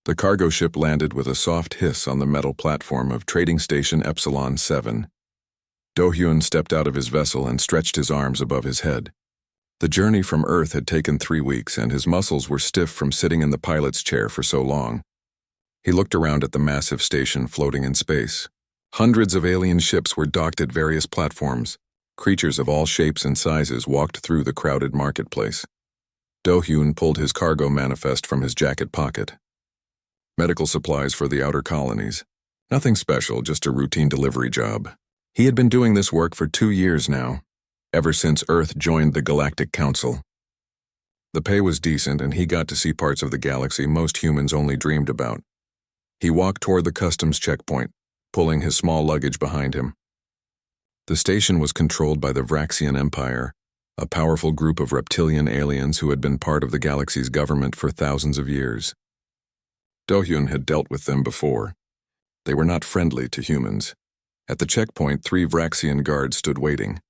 The cargo ship landed with a soft hiss on the metal platform of Trading Station Epsilon 7. Do-hyun stepped out of his vessel and stretched his arms above his head. The journey from Earth had taken 3 weeks, and his muscles were stiff from sitting in the pilot's chair for so long. He looked around at the massive station floating in space. Hundreds of alien ships were docked at various platforms. Creatures of all shapes and sizes walked through the crowded marketplace. Do-hyun pulled his cargo manifest from his jacket pocket. Medical supplies for the outer colonies. Nothing special, just a routine delivery job. He had been doing this work for 2 years now, ever since Earth joined the Galactic Council. The pay was decent, and he got to see parts of the galaxy most humans only dreamed about. He walked toward the customs checkpoint, pulling his small luggage behind him. The station was controlled by the Vraxian Empire, a powerful group of reptilian aliens who had been part of the galaxy's government for thousands of years. Do-hyun had dealt with them before. They were not friendly to humans. At the checkpoint, 3 Vraxian guards stood waiting.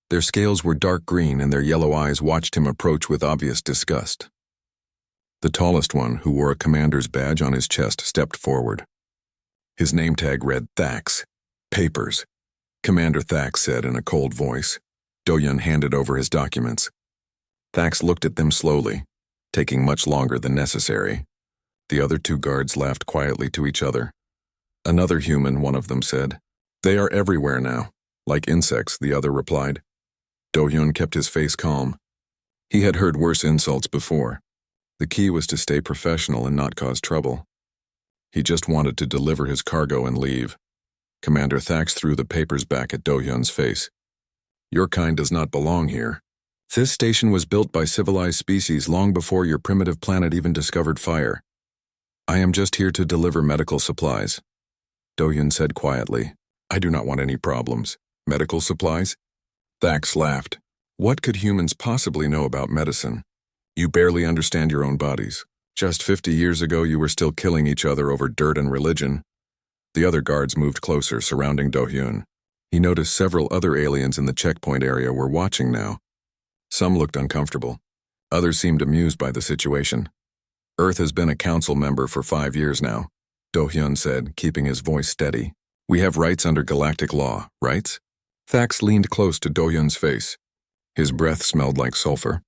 Their scales were dark green, and their yellow eyes watched him approach with obvious disgust. The tallest one, who wore a commander's badge on his chest, stepped forward. His name tag read Thax. Papers, Commander Thax said in a cold voice. Do-hyun handed over his documents. Thax looked at them slowly, taking much longer than necessary. The other 2 guards laughed quietly to each other. Another human, one of them said. They are everywhere now. Like insects, the other replied. Do-hyun kept his face calm. He had heard worse insults before. The key was to stay professional and not cause trouble. He just wanted to deliver his cargo and leave. Commander Thax threw the papers back at Do-hyun's face. Your kind does not belong here. This station was built by civilized species long before your primitive planet even discovered fire. I am just here to deliver medical supplies. Do-hyun said quietly. I do not want any problems. Medical supplies? Thax laughed. What could humans possibly know about medicine? You barely understand your own bodies. Just 50 years ago, you were still killing each other over dirt and religion. The other guards moved closer, surrounding Do-hyun. He noticed several other aliens in the checkpoint area were watching now. Some looked uncomfortable. Others seemed amused by the situation. Earth has been a council member for 5 years now, Do-hyun said, keeping his voice steady. We have rights under galactic law, rights? Thax leaned close to Do-hyun's face. His breath smelled like sulfur.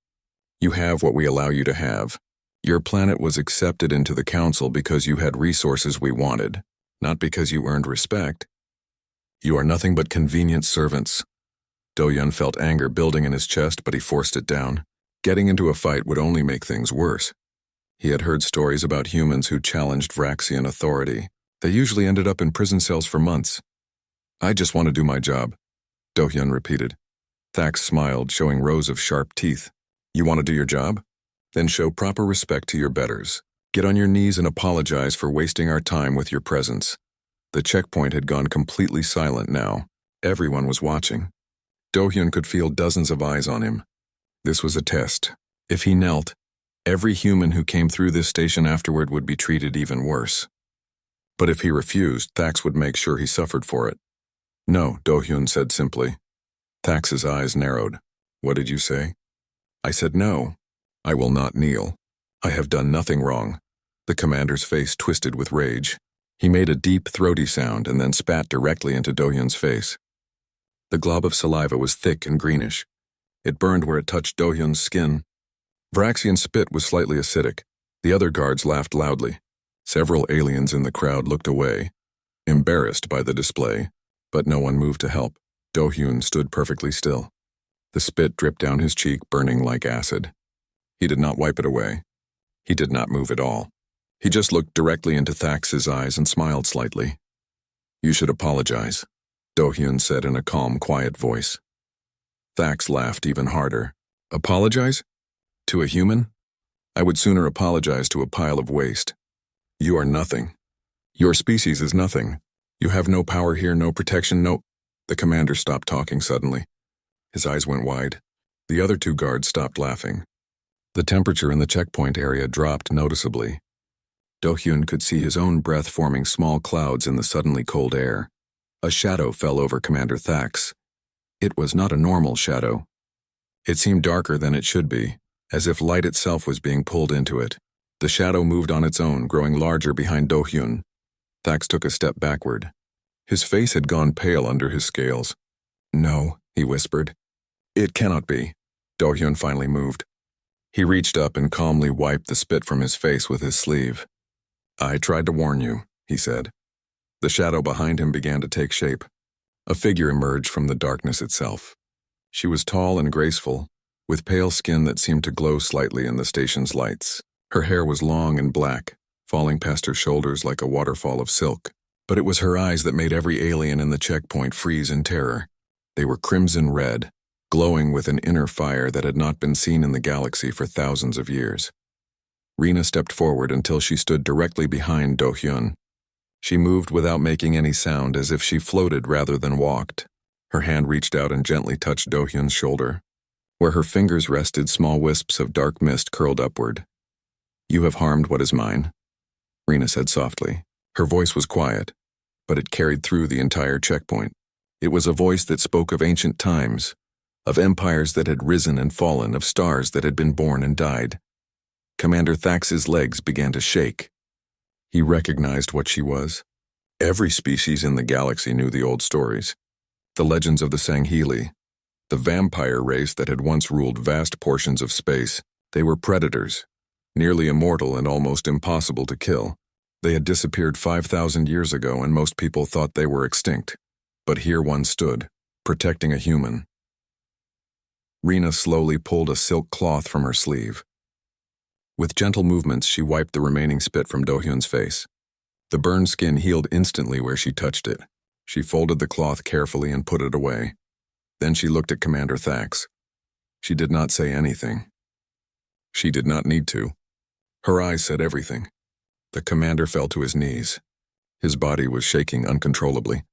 You have what we allow you to have. Your planet was accepted into the council because you had resources we wanted, not because you earned respect. You are nothing but convenient servants. Do-hyun felt anger building in his chest, but he forced it down. Getting into a fight would only make things worse. He had heard stories about humans who challenged Vraxian authority. They usually ended up in prison cells for months. I just want to do my job, Do-hyun repeated. Thax smiled, showing rows of sharp teeth. You want to do your job? Then show proper respect to your betters. Get on your knees and apologize for wasting our time with your presence. The checkpoint had gone completely silent now. Everyone was watching. Do-hyun could feel dozens of eyes on him. This was a test. If he knelt, every human who came through this station afterward would be treated even worse. But if he refused, Thax would make sure he suffered for it. No, Do-hyun said simply. Thax's eyes narrowed. What did you say? I said no. I will not kneel. I have done nothing wrong. The commander's face twisted with rage. He made a deep, throaty sound and then spat directly into Do-hyun's face. The glob of saliva was thick and greenish. It burned where it touched Do-hyun's skin. Vraxian spit was slightly acidic. The other guards laughed loudly. Several aliens in the crowd looked away, embarrassed by the display, but no one moved to help. Do-hyun stood perfectly still. The spit dripped down his cheek, burning like acid. He did not wipe it away. He did not move at all. He just looked directly into Thax's eyes and smiled slightly. You should apologize, Do-hyun said in a calm, quiet voice. Thax laughed even harder. Apologize? To a human? I would sooner apologize to a pile of waste. You are nothing. Your species is nothing. You have no power here, no protection, no— The commander stopped talking suddenly. His eyes went wide. The other 2 guards stopped laughing. The temperature in the checkpoint area dropped noticeably. Do-hyun could see his own breath forming small clouds in the suddenly cold air. A shadow fell over Commander Thax. It was not a normal shadow. It seemed darker than it should be, as if light itself was being pulled into it. The shadow moved on its own, growing larger behind Do-hyun. Thax took a step backward. His face had gone pale under his scales. "No," he whispered. "It cannot be." Do-hyun finally moved. He reached up and calmly wiped the spit from his face with his sleeve. "I tried to warn you," he said. The shadow behind him began to take shape. A figure emerged from the darkness itself. She was tall and graceful, with pale skin that seemed to glow slightly in the station's lights. Her hair was long and black, falling past her shoulders like a waterfall of silk. But it was her eyes that made every alien in the checkpoint freeze in terror. They were crimson red, glowing with an inner fire that had not been seen in the galaxy for thousands of years. Rena stepped forward until she stood directly behind Do-hyun. She moved without making any sound, as if she floated rather than walked. Her hand reached out and gently touched Do-hyun's shoulder. Where her fingers rested, small wisps of dark mist curled upward. "You have harmed what is mine," Rena said softly. Her voice was quiet, but it carried through the entire checkpoint. It was a voice that spoke of ancient times, of empires that had risen and fallen, of stars that had been born and died. Commander Thax's legs began to shake. He recognized what she was. Every species in the galaxy knew the old stories. The legends of the Sangheli, the vampire race that had once ruled vast portions of space. They were predators, nearly immortal and almost impossible to kill. They had disappeared 5,000 years ago, and most people thought they were extinct. But here one stood, protecting a human. Rena slowly pulled a silk cloth from her sleeve. With gentle movements, she wiped the remaining spit from Do-hyun's face. The burned skin healed instantly where she touched it. She folded the cloth carefully and put it away. Then she looked at Commander Thax. She did not say anything. She did not need to. Her eyes said everything. The commander fell to his knees. His body was shaking uncontrollably.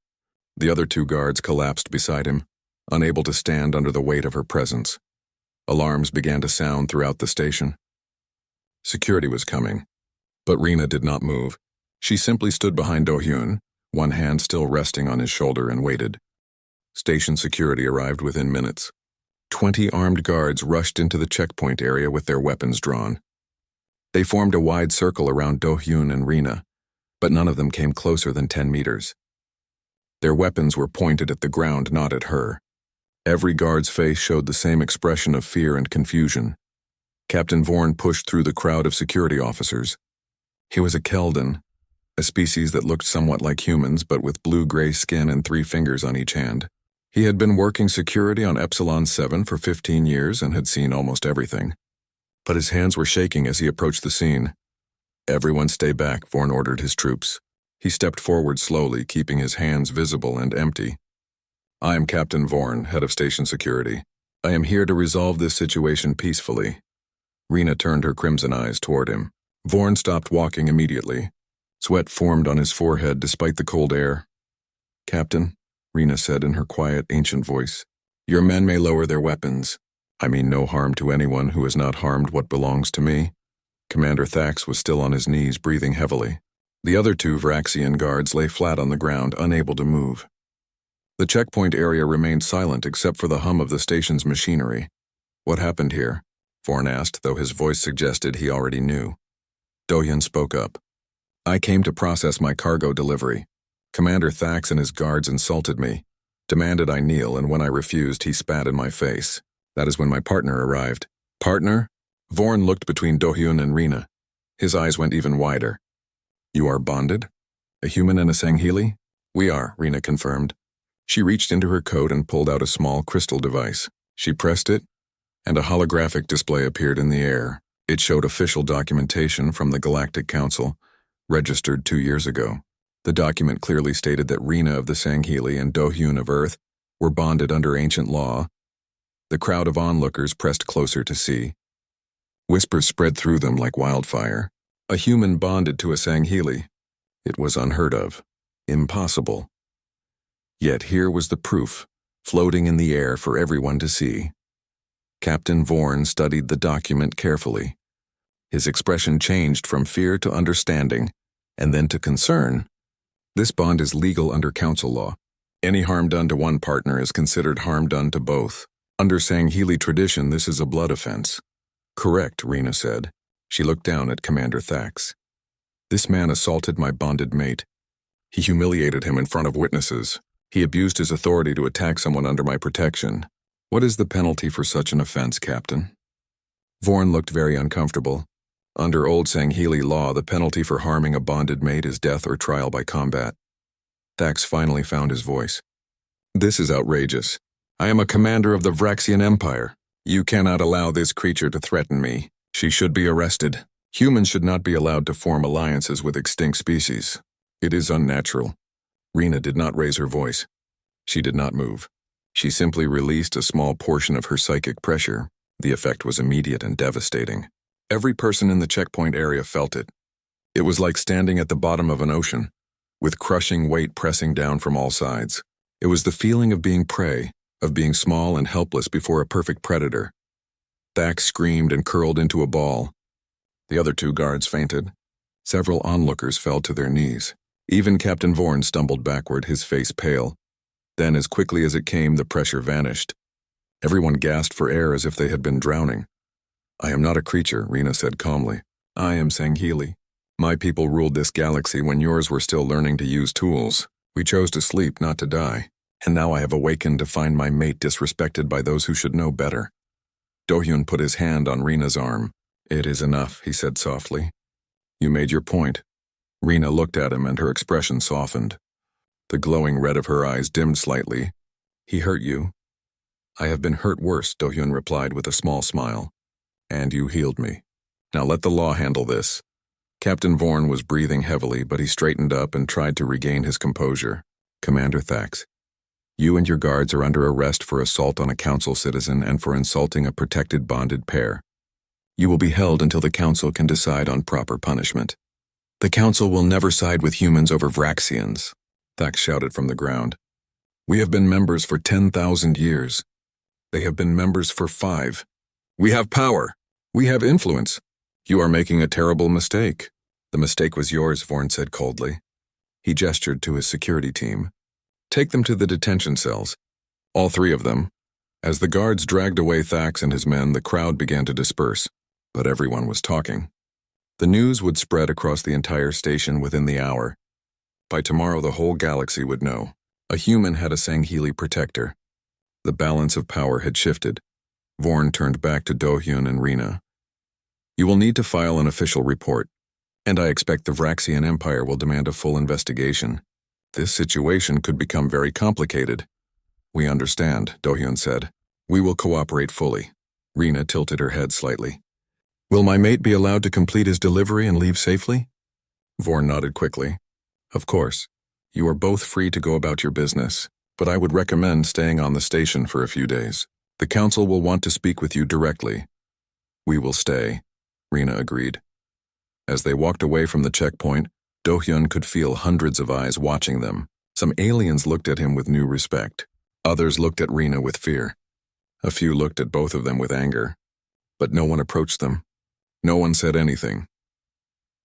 The other two guards collapsed beside him, unable to stand under the weight of her presence. Alarms began to sound throughout the station. Security was coming, but Rena did not move. She simply stood behind Do-hyun, one hand still resting on his shoulder, and waited. Station security arrived within minutes. 20 armed guards rushed into the checkpoint area with their weapons drawn. They formed a wide circle around Do-hyun and Rena, but none of them came closer than 10 meters. Their weapons were pointed at the ground, not at her. Every guard's face showed the same expression of fear and confusion. Captain Vorn pushed through the crowd of security officers. He was a Keldan, a species that looked somewhat like humans, but with blue-gray skin and 3 fingers on each hand. He had been working security on Epsilon 7 for 15 years and had seen almost everything. But his hands were shaking as he approached the scene. "Everyone stay back," Vorn ordered his troops. He stepped forward slowly, keeping his hands visible and empty. "I am Captain Vorn, head of station security. I am here to resolve this situation peacefully." Rena turned her crimson eyes toward him. Vorn stopped walking immediately. Sweat formed on his forehead despite the cold air. "Captain," Rena said in her quiet, ancient voice, "your men may lower their weapons. I mean no harm to anyone who has not harmed what belongs to me." Commander Thax was still on his knees, breathing heavily. The other 2 Vraxian guards lay flat on the ground, unable to move. The checkpoint area remained silent except for the hum of the station's machinery. "What happened here?" Vorn asked, though his voice suggested he already knew. Do-hyun spoke up. "I came to process my cargo delivery. Commander Thax and his guards insulted me, demanded I kneel, and when I refused, he spat in my face. That is when my partner arrived." "Partner?" Vorn looked between Do-hyun and Rena. His eyes went even wider. "You are bonded? A human and a Sangheli?" "We are," Rena confirmed. She reached into her coat and pulled out a small crystal device. She pressed it, and a holographic display appeared in the air. It showed official documentation from the Galactic Council, registered 2 years ago. The document clearly stated that Rena of the Sangheli and Do-hyun of Earth were bonded under ancient law. The crowd of onlookers pressed closer to see. Whispers spread through them like wildfire. A human bonded to a Sangheli. It was unheard of. Impossible. Yet here was the proof, floating in the air for everyone to see. Captain Vorn studied the document carefully. His expression changed from fear to understanding, and then to concern. "This bond is legal under council law. Any harm done to one partner is considered harm done to both. Under Sangheli tradition, this is a blood offense." "Correct," Rena said. She looked down at Commander Thax. This man assaulted my bonded mate. He humiliated him in front of witnesses. He abused his authority to attack someone under my protection. What is the penalty for such an offense, Captain? Vorn looked very uncomfortable. Under old Sangheili law, the penalty for harming a bonded mate is death or trial by combat. Thax finally found his voice. This is outrageous. I am a commander of the Vraxian Empire. You cannot allow this creature to threaten me. She should be arrested. Humans should not be allowed to form alliances with extinct species. It is unnatural. Rena did not raise her voice. She did not move. She simply released a small portion of her psychic pressure. The effect was immediate and devastating. Every person in the checkpoint area felt it. It was like standing at the bottom of an ocean, with crushing weight pressing down from all sides. It was the feeling of being prey, of being small and helpless before a perfect predator. Thax screamed and curled into a ball. The other two guards fainted. Several onlookers fell to their knees. Even Captain Vorn stumbled backward, his face pale. Then, as quickly as it came, the pressure vanished. Everyone gasped for air as if they had been drowning. I am not a creature, Rena said calmly. I am Sangheili. My people ruled this galaxy when yours were still learning to use tools. We chose to sleep, not to die. And now I have awakened to find my mate disrespected by those who should know better. Dohyun put his hand on Rena's arm. It is enough, he said softly. You made your point. Rena looked at him and her expression softened. The glowing red of her eyes dimmed slightly. He hurt you? I have been hurt worse, Dohyun replied with a small smile. And you healed me. Now let the law handle this. Captain Vorn was breathing heavily, but he straightened up and tried to regain his composure. Commander Thax, you and your guards are under arrest for assault on a council citizen and for insulting a protected bonded pair. You will be held until the council can decide on proper punishment. The council will never side with humans over Vraxians, Thax shouted from the ground. We have been members for 10,000 years. They have been members for 5. We have power. We have influence. You are making a terrible mistake. The mistake was yours, Vorn said coldly. He gestured to his security team. Take them to the detention cells. All 3 of them. As the guards dragged away Thax and his men, the crowd began to disperse. But everyone was talking. The news would spread across the entire station within the hour. By tomorrow, the whole galaxy would know. A human had a Sangheili protector. The balance of power had shifted. Vorn turned back to Dohyun and Rena. You will need to file an official report, and I expect the Vraxian Empire will demand a full investigation. This situation could become very complicated. We understand, Dohyun said. We will cooperate fully. Rena tilted her head slightly. Will my mate be allowed to complete his delivery and leave safely? Vorn nodded quickly. Of course. You are both free to go about your business, but I would recommend staying on the station for a few days. The council will want to speak with you directly. We will stay, Rena agreed. As they walked away from the checkpoint, Dohyun could feel hundreds of eyes watching them. Some aliens looked at him with new respect. Others looked at Rena with fear. A few looked at both of them with anger. But no one approached them. No one said anything.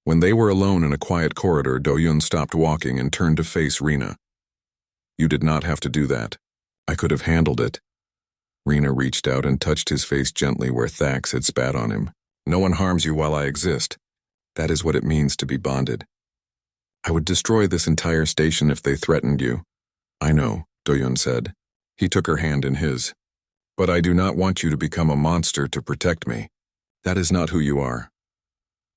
When they were alone in a quiet corridor, Dohyun stopped walking and turned to face Rena. You did not have to do that. I could have handled it. Rena reached out and touched his face gently where Thax had spat on him. No one harms you while I exist. That is what it means to be bonded. I would destroy this entire station if they threatened you. I know, Dohyun said. He took her hand in his. But I do not want you to become a monster to protect me. That is not who you are.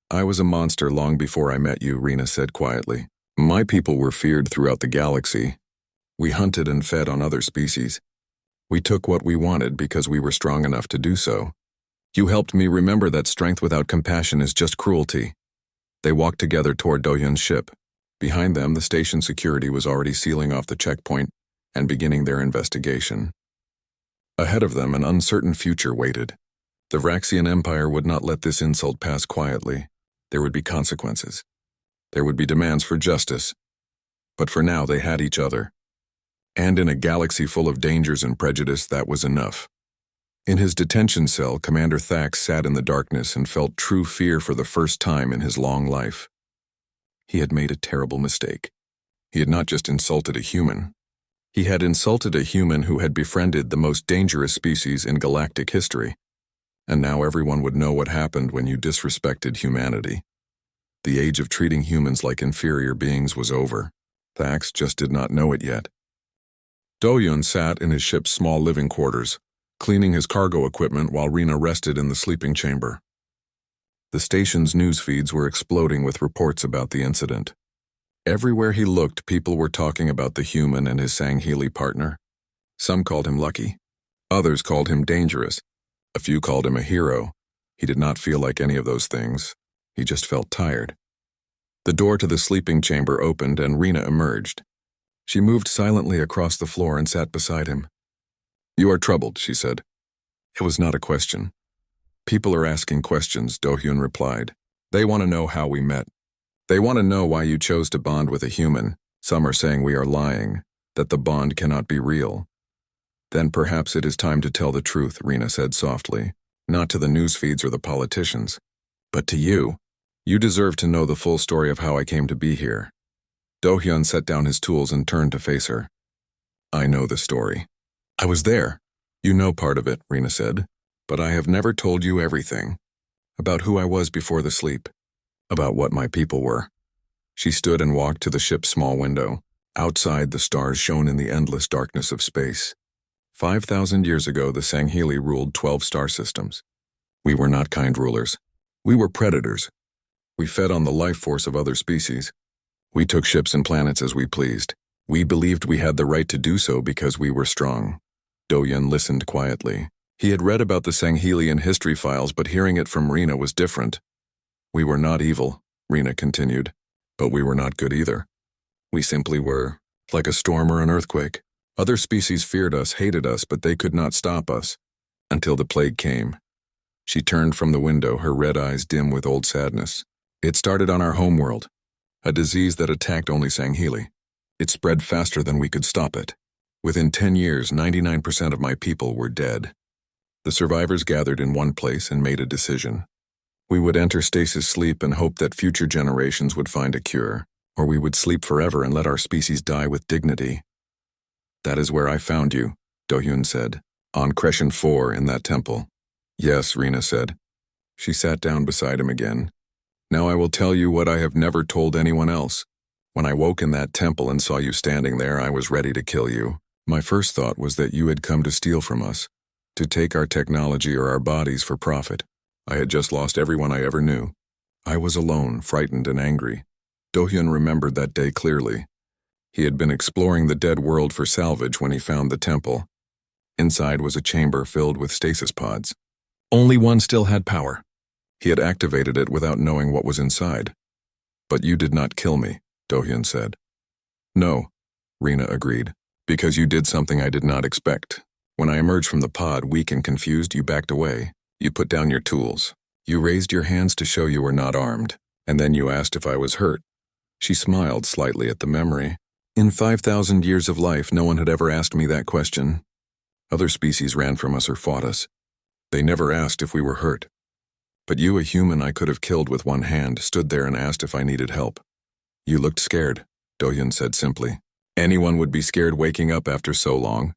I was a monster long before I met you, Rena said quietly. My people were feared throughout the galaxy. We hunted and fed on other species. We took what we wanted because we were strong enough to do so. You helped me remember that strength without compassion is just cruelty. They walked together toward Dohyun's ship. Behind them, the station security was already sealing off the checkpoint and beginning their investigation. Ahead of them, an uncertain future waited. The Vraxian Empire would not let this insult pass quietly. There would be consequences. There would be demands for justice. But for now, they had each other. And in a galaxy full of dangers and prejudice, that was enough. In his detention cell, Commander Thax sat in the darkness and felt true fear for the first time in his long life. He had made a terrible mistake. He had not just insulted a human. He had insulted a human who had befriended the most dangerous species in galactic history. And now everyone would know what happened when you disrespected humanity. The age of treating humans like inferior beings was over. Thax just did not know it yet. Do-hyun sat in his ship's small living quarters, cleaning his cargo equipment while Rena rested in the sleeping chamber. The station's news feeds were exploding with reports about the incident. Everywhere he looked, people were talking about the human and his Sangheili partner. Some called him lucky. Others called him dangerous. A few called him a hero. He did not feel like any of those things. He just felt tired. The door to the sleeping chamber opened and Rena emerged. She moved silently across the floor and sat beside him. "You are troubled," she said. It was not a question. "People are asking questions," Do-hyun replied. "They want to know how we met. They want to know why you chose to bond with a human. Some are saying we are lying, that the bond cannot be real." "Then perhaps it is time to tell the truth," Rena said softly. "Not to the news feeds or the politicians, but to you. You deserve to know the full story of how I came to be here." Do-hyun set down his tools and turned to face her. "I know the story. I was there." "You know part of it," Rena said, "but I have never told you everything. About who I was before the sleep. About what my people were." She stood and walked to the ship's small window. Outside, the stars shone in the endless darkness of space. 5,000 years ago, the Sangheili ruled 12 star systems. We were not kind rulers. We were predators. We fed on the life force of other species. We took ships and planets as we pleased. We believed we had the right to do so because we were strong. Do-hyun listened quietly. He had read about the Sangheili in history files, but hearing it from Rena was different. "We were not evil," Rena continued, "but we were not good either. We simply were, like a storm or an earthquake. Other species feared us, hated us, but they could not stop us, until the plague came." She turned from the window, her red eyes dim with old sadness. "It started on our homeworld, a disease that attacked only Sangheili. It spread faster than we could stop it. Within 10 years, 99% of my people were dead. The survivors gathered in one place and made a decision. We would enter stasis sleep and hope that future generations would find a cure, or we would sleep forever and let our species die with dignity. That is where I found you," Do-hyun said. "On Crescent 4 in that temple." "Yes," Rena said. She sat down beside him again. "Now I will tell you what I have never told anyone else. When I woke in that temple and saw you standing there, I was ready to kill you. My first thought was that you had come to steal from us, to take our technology or our bodies for profit. I had just lost everyone I ever knew. I was alone, frightened and angry." Do-hyun remembered that day clearly. He had been exploring the dead world for salvage when he found the temple. Inside was a chamber filled with stasis pods. Only one still had power. He had activated it without knowing what was inside. "But you did not kill me," Do-hyun said. "No," Rena agreed, "because you did something I did not expect. When I emerged from the pod, weak and confused, you backed away. You put down your tools. You raised your hands to show you were not armed, and then you asked if I was hurt." She smiled slightly at the memory. "In 5,000 years of life, no one had ever asked me that question. Other species ran from us or fought us. They never asked if we were hurt. But you, a human I could have killed with one hand, stood there and asked if I needed help. You looked scared," Do-hyun said simply. "Anyone would be scared waking up after so long."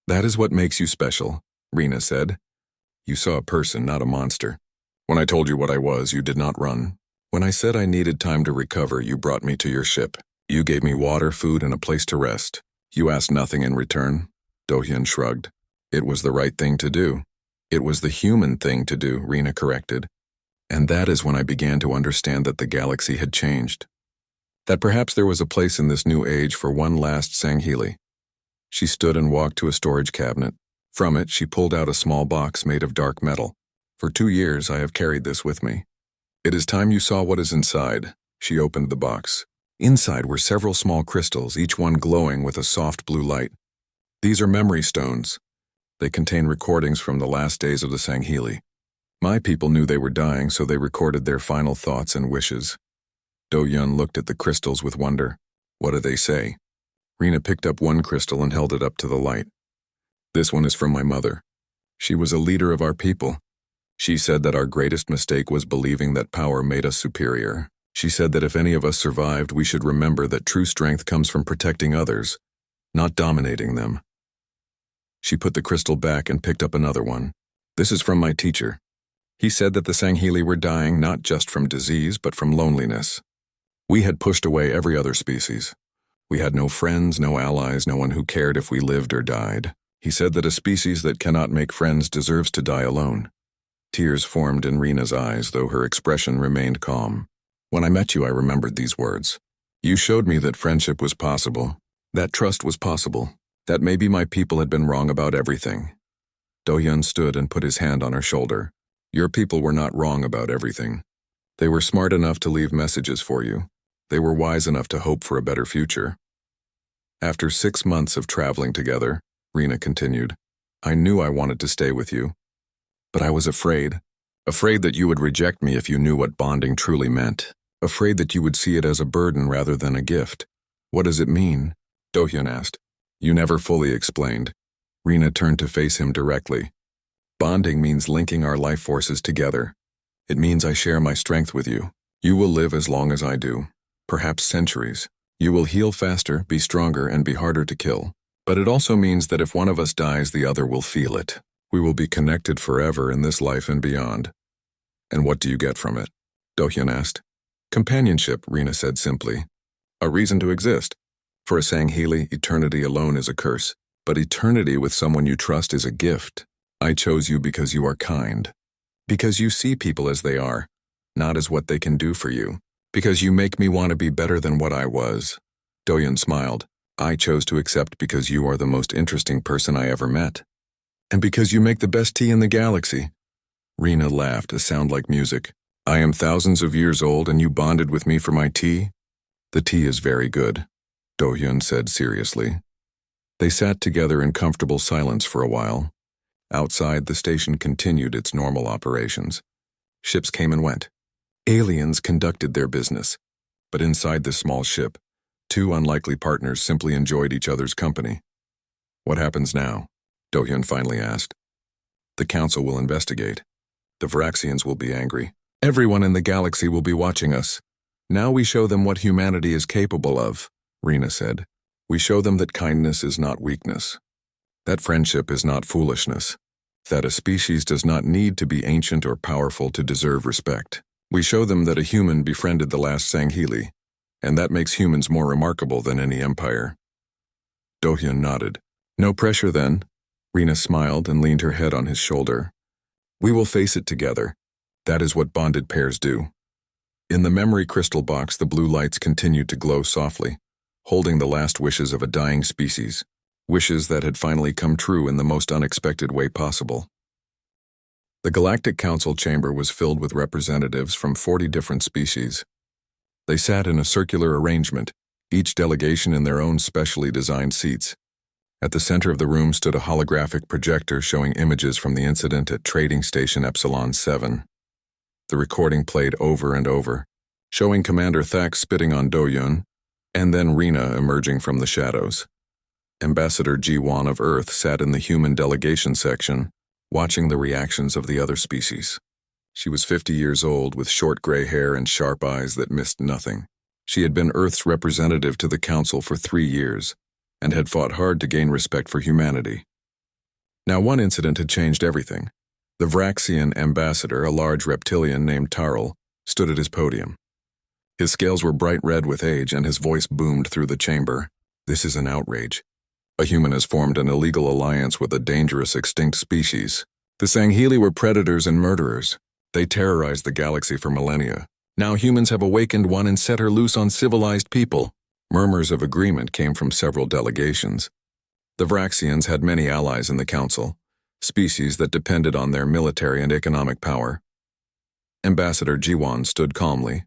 "That is what makes you special," Rena said. "You saw a person, not a monster. When I told you what I was, you did not run. When I said I needed time to recover, you brought me to your ship. You gave me water, food, and a place to rest. You asked nothing in return." Do-hyun shrugged. "It was the right thing to do." "It was the human thing to do," Rena corrected. "And that is when I began to understand that the galaxy had changed. That perhaps there was a place in this new age for one last Sangheili." She stood and walked to a storage cabinet. From it, she pulled out a small box made of dark metal. "For 2 years, I have carried this with me. It is time you saw what is inside." She opened the box. Inside were several small crystals, each one glowing with a soft blue light. "These are memory stones. They contain recordings from the last days of the Sangheili. My people knew they were dying, so they recorded their final thoughts and wishes." Do-hyun looked at the crystals with wonder. "What do they say?" Rena picked up one crystal and held it up to the light. "This one is from my mother. She was a leader of our people. She said that our greatest mistake was believing that power made us superior. She said that if any of us survived, we should remember that true strength comes from protecting others, not dominating them." She put the crystal back and picked up another one. This is from my teacher. He said that the Sangheli were dying not just from disease but from loneliness. We had pushed away every other species. We had no friends, no allies, no one who cared if we lived or died. He said that a species that cannot make friends deserves to die alone. Tears formed in Rena's eyes, though her expression remained calm. When I met you, I remembered these words. You showed me that friendship was possible, that trust was possible, that maybe my people had been wrong about everything. Do-hyun stood and put his hand on her shoulder. Your people were not wrong about everything. They were smart enough to leave messages for you. They were wise enough to hope for a better future. After 6 months of traveling together, Rena continued, I knew I wanted to stay with you. But I was afraid that you would reject me if you knew what bonding truly meant. Afraid that you would see it as a burden rather than a gift. What does it mean? Do-hyun asked. You never fully explained. Rena turned to face him directly. Bonding means linking our life forces together. It means I share my strength with you. You will live as long as I do. Perhaps centuries. You will heal faster, be stronger, and be harder to kill. But it also means that if one of us dies, the other will feel it. We will be connected forever in this life and beyond. And what do you get from it? Do-hyun asked. Companionship, Rena said simply. A reason to exist. For a Sangheli, eternity alone is a curse. But eternity with someone you trust is a gift. I chose you because you are kind. Because you see people as they are, not as what they can do for you. Because you make me want to be better than what I was. Do-hyun smiled. I chose to accept because you are the most interesting person I ever met. And because you make the best tea in the galaxy. Rena laughed, a sound like music. I am thousands of years old and you bonded with me for my tea? The tea is very good, Do-hyun said seriously. They sat together in comfortable silence for a while. Outside, the station continued its normal operations. Ships came and went. Aliens conducted their business. But inside this small ship, 2 unlikely partners simply enjoyed each other's company. What happens now? Do-hyun finally asked. The council will investigate. The Varaxians will be angry. Everyone in the galaxy will be watching us. Now we show them what humanity is capable of, Rena said. We show them that kindness is not weakness. That friendship is not foolishness. That a species does not need to be ancient or powerful to deserve respect. We show them that a human befriended the last Sangheli, and that makes humans more remarkable than any empire. Do-hyun nodded. No pressure then. Rena smiled and leaned her head on his shoulder. We will face it together. That is what bonded pairs do. In the memory crystal box, the blue lights continued to glow softly, holding the last wishes of a dying species, wishes that had finally come true in the most unexpected way possible. The Galactic Council chamber was filled with representatives from 40 different species. They sat in a circular arrangement, each delegation in their own specially designed seats. At the center of the room stood a holographic projector showing images from the incident at Trading Station Epsilon 7. The recording played over and over, showing Commander Thax spitting on Do-hyun, and then Rena emerging from the shadows. Ambassador Ji-won of Earth sat in the human delegation section, watching the reactions of the other species. She was 50 years old with short gray hair and sharp eyes that missed nothing. She had been Earth's representative to the Council for 3 years, and had fought hard to gain respect for humanity. Now one incident had changed everything. The Varaxian ambassador, a large reptilian named Tarl, stood at his podium. His scales were bright red with age and his voice boomed through the chamber. This is an outrage. A human has formed an illegal alliance with a dangerous extinct species. The Sangheli were predators and murderers. They terrorized the galaxy for millennia. Now humans have awakened one and set her loose on civilized people. Murmurs of agreement came from several delegations. The Varaxians had many allies in the council, species that depended on their military and economic power. Ambassador Ji-won stood calmly.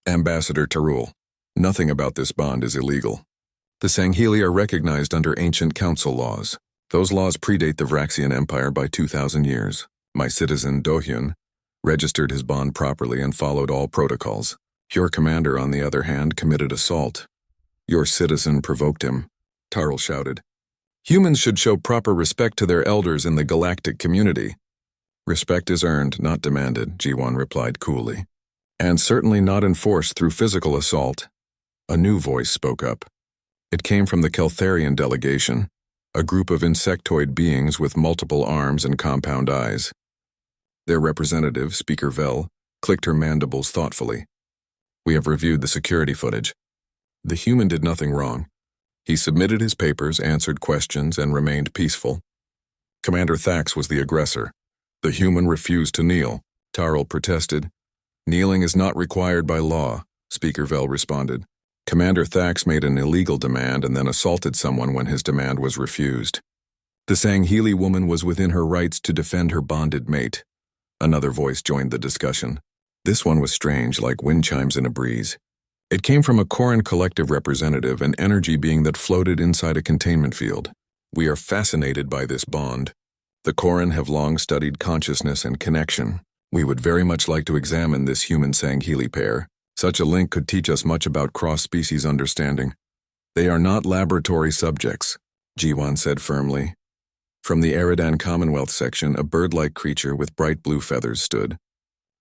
Ambassador Tarul, nothing about this bond is illegal. The Sangheli are recognized under ancient council laws. Those laws predate the Varaxian Empire by 2,000 years. My citizen, Do-hyun, registered his bond properly and followed all protocols. Your commander, on the other hand, committed assault. Your citizen provoked him, Tarl shouted. Humans should show proper respect to their elders in the galactic community. Respect is earned, not demanded, Ji-won replied coolly. And certainly not enforced through physical assault. A new voice spoke up. It came from the Keltharian delegation. a group of insectoid beings with multiple arms and compound eyes. Their representative, Speaker Vel, clicked her mandibles thoughtfully. We have reviewed the security footage. The human did nothing wrong. He submitted his papers, answered questions, and remained peaceful. Commander Thax was the aggressor. The human refused to kneel. Tarl protested. Kneeling is not required by law, Speaker Vel responded. Commander Thax made an illegal demand and then assaulted someone when his demand was refused. The Sangheili woman was within her rights to defend her bonded mate. Another voice joined the discussion. This one was strange, like wind chimes in a breeze. It came from a Koran collective representative, an energy being that floated inside a containment field. We are fascinated by this bond. The Koran have long studied consciousness and connection. We would very much like to examine this human Sangheili pair. Such a link could teach us much about cross-species understanding. They are not laboratory subjects, Jiwan said firmly. From the Eridan Commonwealth section, a bird-like creature with bright blue feathers stood.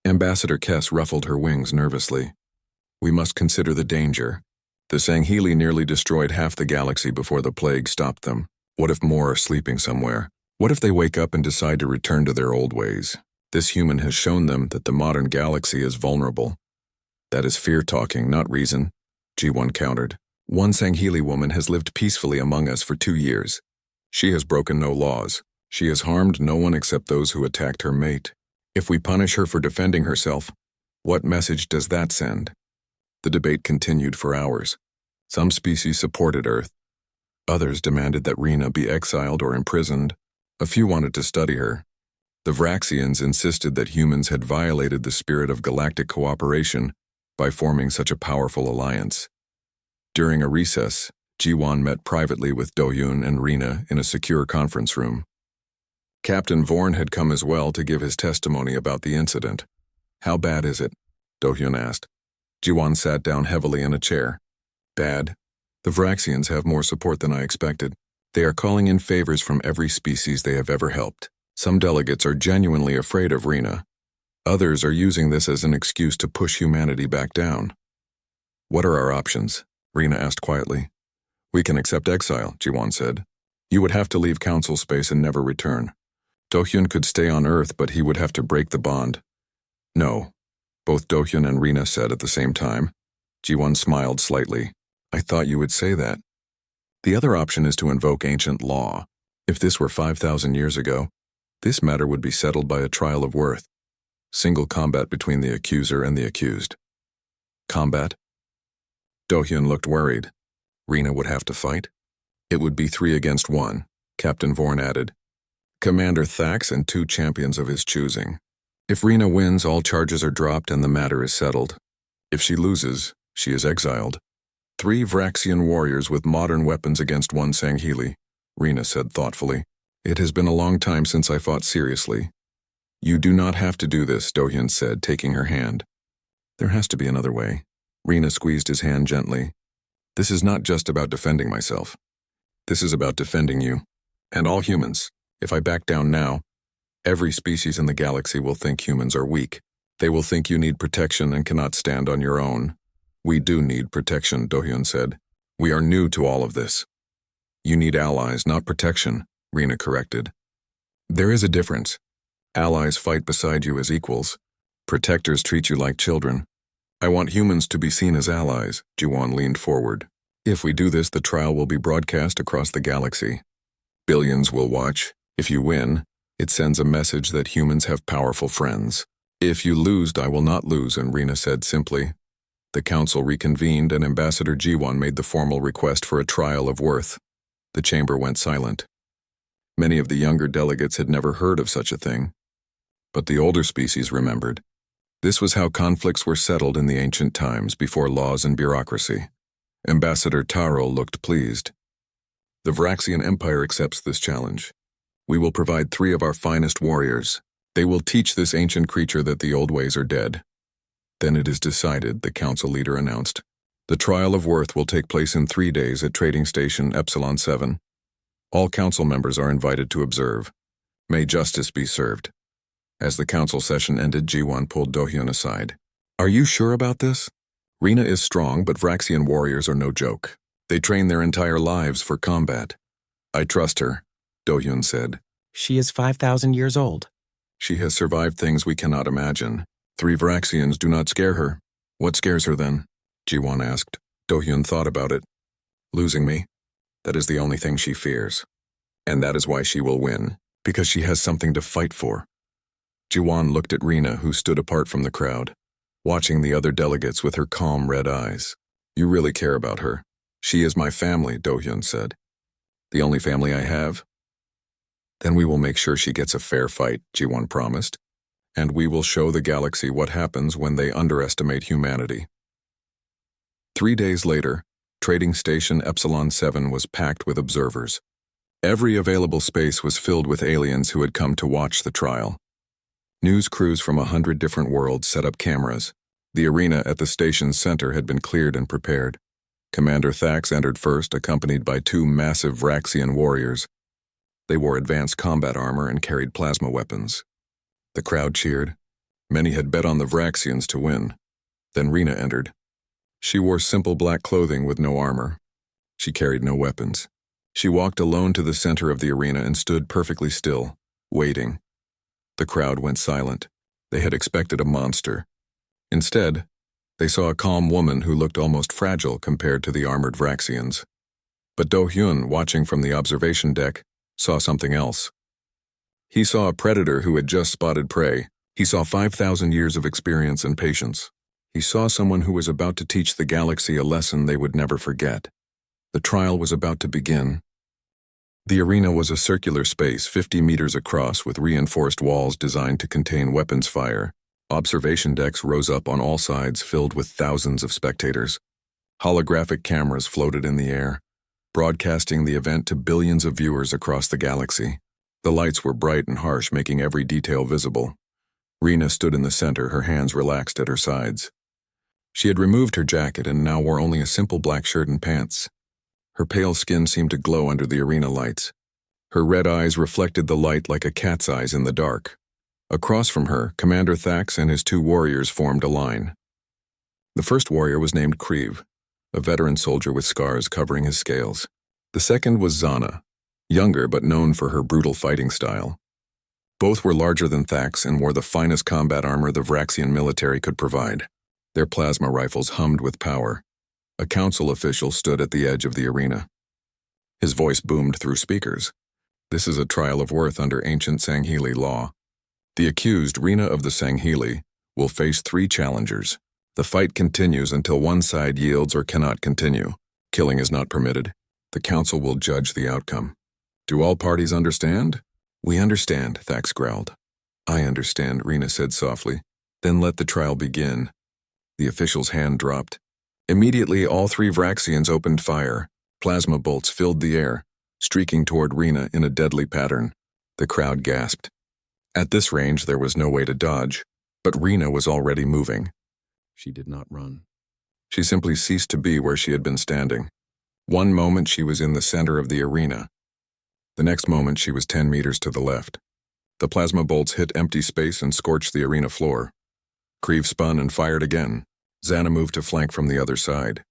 Ambassador Kess ruffled her wings nervously. We must consider the danger. The Sangheili nearly destroyed half the galaxy before the plague stopped them. What if more are sleeping somewhere? What if they wake up and decide to return to their old ways? This human has shown them that the modern galaxy is vulnerable. That is fear-talking, not reason, G1 countered. One Sangheili woman has lived peacefully among us for 2 years. She has broken no laws. She has harmed no one except those who attacked her mate. If we punish her for defending herself, what message does that send? The debate continued for hours. Some species supported Earth. Others demanded that Rena be exiled or imprisoned. A few wanted to study her. The Vraxians insisted that humans had violated the spirit of galactic cooperation by forming such a powerful alliance. During a recess, Jiwan met privately with Dohyun and Rena in a secure conference room. Captain Vorn had come as well to give his testimony about the incident. How bad is it? Dohyun asked. Jiwan sat down heavily in a chair. Bad. The Vraxians have more support than I expected. They are calling in favors from every species they have ever helped. Some delegates are genuinely afraid of Rena. Others are using this as an excuse to push humanity back down. What are our options? Rena asked quietly. We can accept exile, Jiwan said. You would have to leave council space and never return. Dohyun could stay on Earth, but he would have to break the bond. No, both Dohyun and Rena said at the same time. Jiwan smiled slightly. I thought you would say that. The other option is to invoke ancient law. If this were 5,000 years ago, this matter would be settled by a trial of worth. Single combat between the accuser and the accused. Combat? Dohyun looked worried. Rena would have to fight? It would be 3 against 1, Captain Vorn added. Commander Thax and 2 champions of his choosing. If Rena wins, all charges are dropped and the matter is settled. If she loses, she is exiled. 3 Vraxian warriors with modern weapons against 1 Sangheili, Rena said thoughtfully. It has been a long time since I fought seriously. You do not have to do this, Dohyun said, taking her hand. There has to be another way. Rena squeezed his hand gently. This is not just about defending myself. This is about defending you. And all humans. If I back down now, every species in the galaxy will think humans are weak. They will think you need protection and cannot stand on your own. We do need protection, Dohyun said. We are new to all of this. You need allies, not protection, Rena corrected. There is a difference. Allies fight beside you as equals. Protectors treat you like children. I want humans to be seen as allies, Jiwan leaned forward. If we do this, the trial will be broadcast across the galaxy. Billions will watch. If you win, it sends a message that humans have powerful friends. If you lose, I will not lose, and Rena said simply. The council reconvened and Ambassador Jiwan made the formal request for a trial of worth. The chamber went silent. Many of the younger delegates had never heard of such a thing. But the older species remembered. This was how conflicts were settled in the ancient times before laws and bureaucracy. Ambassador Taro looked pleased. The Vraxian Empire accepts this challenge. We will provide 3 of our finest warriors. They will teach this ancient creature that the old ways are dead. Then it is decided, the council leader announced. The trial of worth will take place in 3 days at Trading Station Epsilon 7. All council members are invited to observe. May justice be served. As the council session ended, Jiwan pulled Dohyun aside. Are you sure about this? Rena is strong, but Vraxian warriors are no joke. They train their entire lives for combat. I trust her, Do-hyun said. She is 5,000 years old. She has survived things we cannot imagine. 3 Vraxians do not scare her. What scares her then? Ji-won asked. Do-hyun thought about it. Losing me. That is the only thing she fears. And that is why she will win, because she has something to fight for. Ji-won looked at Rina, who stood apart from the crowd, watching the other delegates with her calm red eyes. You really care about her. She is my family, Do-hyun said. The only family I have? Then we will make sure she gets a fair fight, Ji-won promised. And we will show the galaxy what happens when they underestimate humanity. 3 days later, Trading Station Epsilon 7 was packed with observers. Every available space was filled with aliens who had come to watch the trial. News crews from 100 different worlds set up cameras. The arena at the station's center had been cleared and prepared. Commander Thax entered first, accompanied by 2 massive Vraxian warriors. They wore advanced combat armor and carried plasma weapons. The crowd cheered. Many had bet on the Vraxians to win. Then Rina entered. She wore simple black clothing with no armor. She carried no weapons. She walked alone to the center of the arena and stood perfectly still, waiting. The crowd went silent. They had expected a monster. Instead, they saw a calm woman who looked almost fragile compared to the armored Vraxians. But Do-hyun, watching from the observation deck, saw something else. He saw a predator who had just spotted prey. He saw 5,000 years of experience and patience. He saw someone who was about to teach the galaxy a lesson they would never forget. The trial was about to begin. The arena was a circular space 50 meters across with reinforced walls designed to contain weapons fire. Observation decks rose up on all sides filled with thousands of spectators. Holographic cameras floated in the air, broadcasting the event to billions of viewers across the galaxy. The lights were bright and harsh, making every detail visible. Rina stood in the center, her hands relaxed at her sides. She had removed her jacket and now wore only a simple black shirt and pants. Her pale skin seemed to glow under the arena lights. Her red eyes reflected the light like a cat's eyes in the dark. Across from her, Commander Thax and his 2 warriors formed a line. The first warrior was named Kriv, a veteran soldier with scars covering his scales. The second was Zana, younger but known for her brutal fighting style. Both were larger than Thax and wore the finest combat armor the Vraxian military could provide. Their plasma rifles hummed with power. A council official stood at the edge of the arena. His voice boomed through speakers. This is a trial of worth under ancient Sangheli law. The accused, Rina of the Sangheli, will face 3 challengers. The fight continues until one side yields or cannot continue. Killing is not permitted. The council will judge the outcome. Do all parties understand? We understand, Thax growled. I understand, Rina said softly. Then let the trial begin. The official's hand dropped. Immediately, all 3 Vraxians opened fire. Plasma bolts filled the air, streaking toward Rina in a deadly pattern. The crowd gasped. At this range, there was no way to dodge, but Rina was already moving. She did not run. She simply ceased to be where she had been standing. One moment she was in the center of the arena. The next moment she was 10 meters to the left. The plasma bolts hit empty space and scorched the arena floor. Kriv spun and fired again. Zana moved to flank from the other side.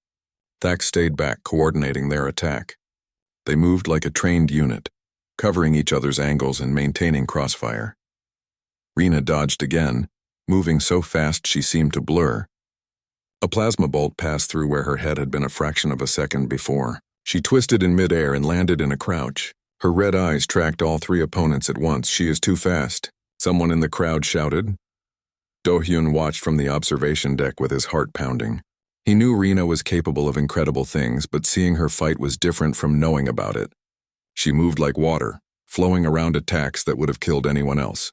Thax stayed back, coordinating their attack. They moved like a trained unit, covering each other's angles and maintaining crossfire. Rina dodged again, moving so fast she seemed to blur. A plasma bolt passed through where her head had been a fraction of a second before. She twisted in midair and landed in a crouch. Her red eyes tracked all 3 opponents at once. She is too fast. Someone in the crowd shouted. Do-hyun watched from the observation deck with his heart pounding. He knew Rina was capable of incredible things, but seeing her fight was different from knowing about it. She moved like water, flowing around attacks that would have killed anyone else.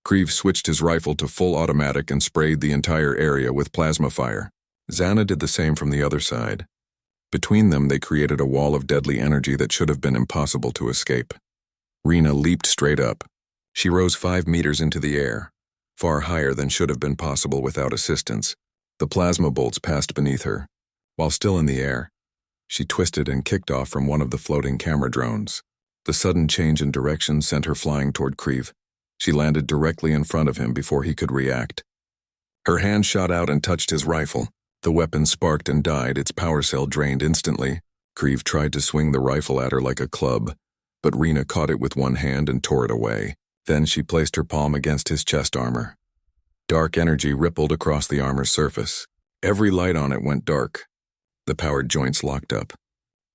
Kriv switched his rifle to full automatic and sprayed the entire area with plasma fire. Zana did the same from the other side. Between them, they created a wall of deadly energy that should have been impossible to escape. Rina leaped straight up. She rose 5 meters into the air, far higher than should have been possible without assistance. The plasma bolts passed beneath her. While still in the air, she twisted and kicked off from one of the floating camera drones. The sudden change in direction sent her flying toward Kriv. She landed directly in front of him before he could react. Her hand shot out and touched his rifle. The weapon sparked and died, its power cell drained instantly. Kriv tried to swing the rifle at her like a club, but Rena caught it with one hand and tore it away. Then she placed her palm against his chest armor. Dark energy rippled across the armor's surface. Every light on it went dark. The powered joints locked up.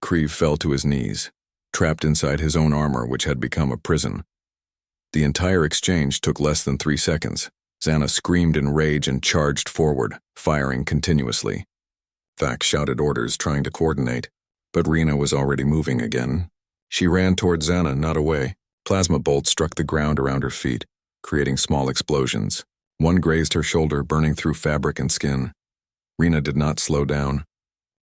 Creve fell to his knees, trapped inside his own armor, which had become a prison. The entire exchange took less than 3 seconds. Xana screamed in rage and charged forward, firing continuously. Thax shouted orders, trying to coordinate, but Rena was already moving again. She ran toward Xana, not away. Plasma bolts struck the ground around her feet, creating small explosions. One grazed her shoulder, burning through fabric and skin. Rena did not slow down.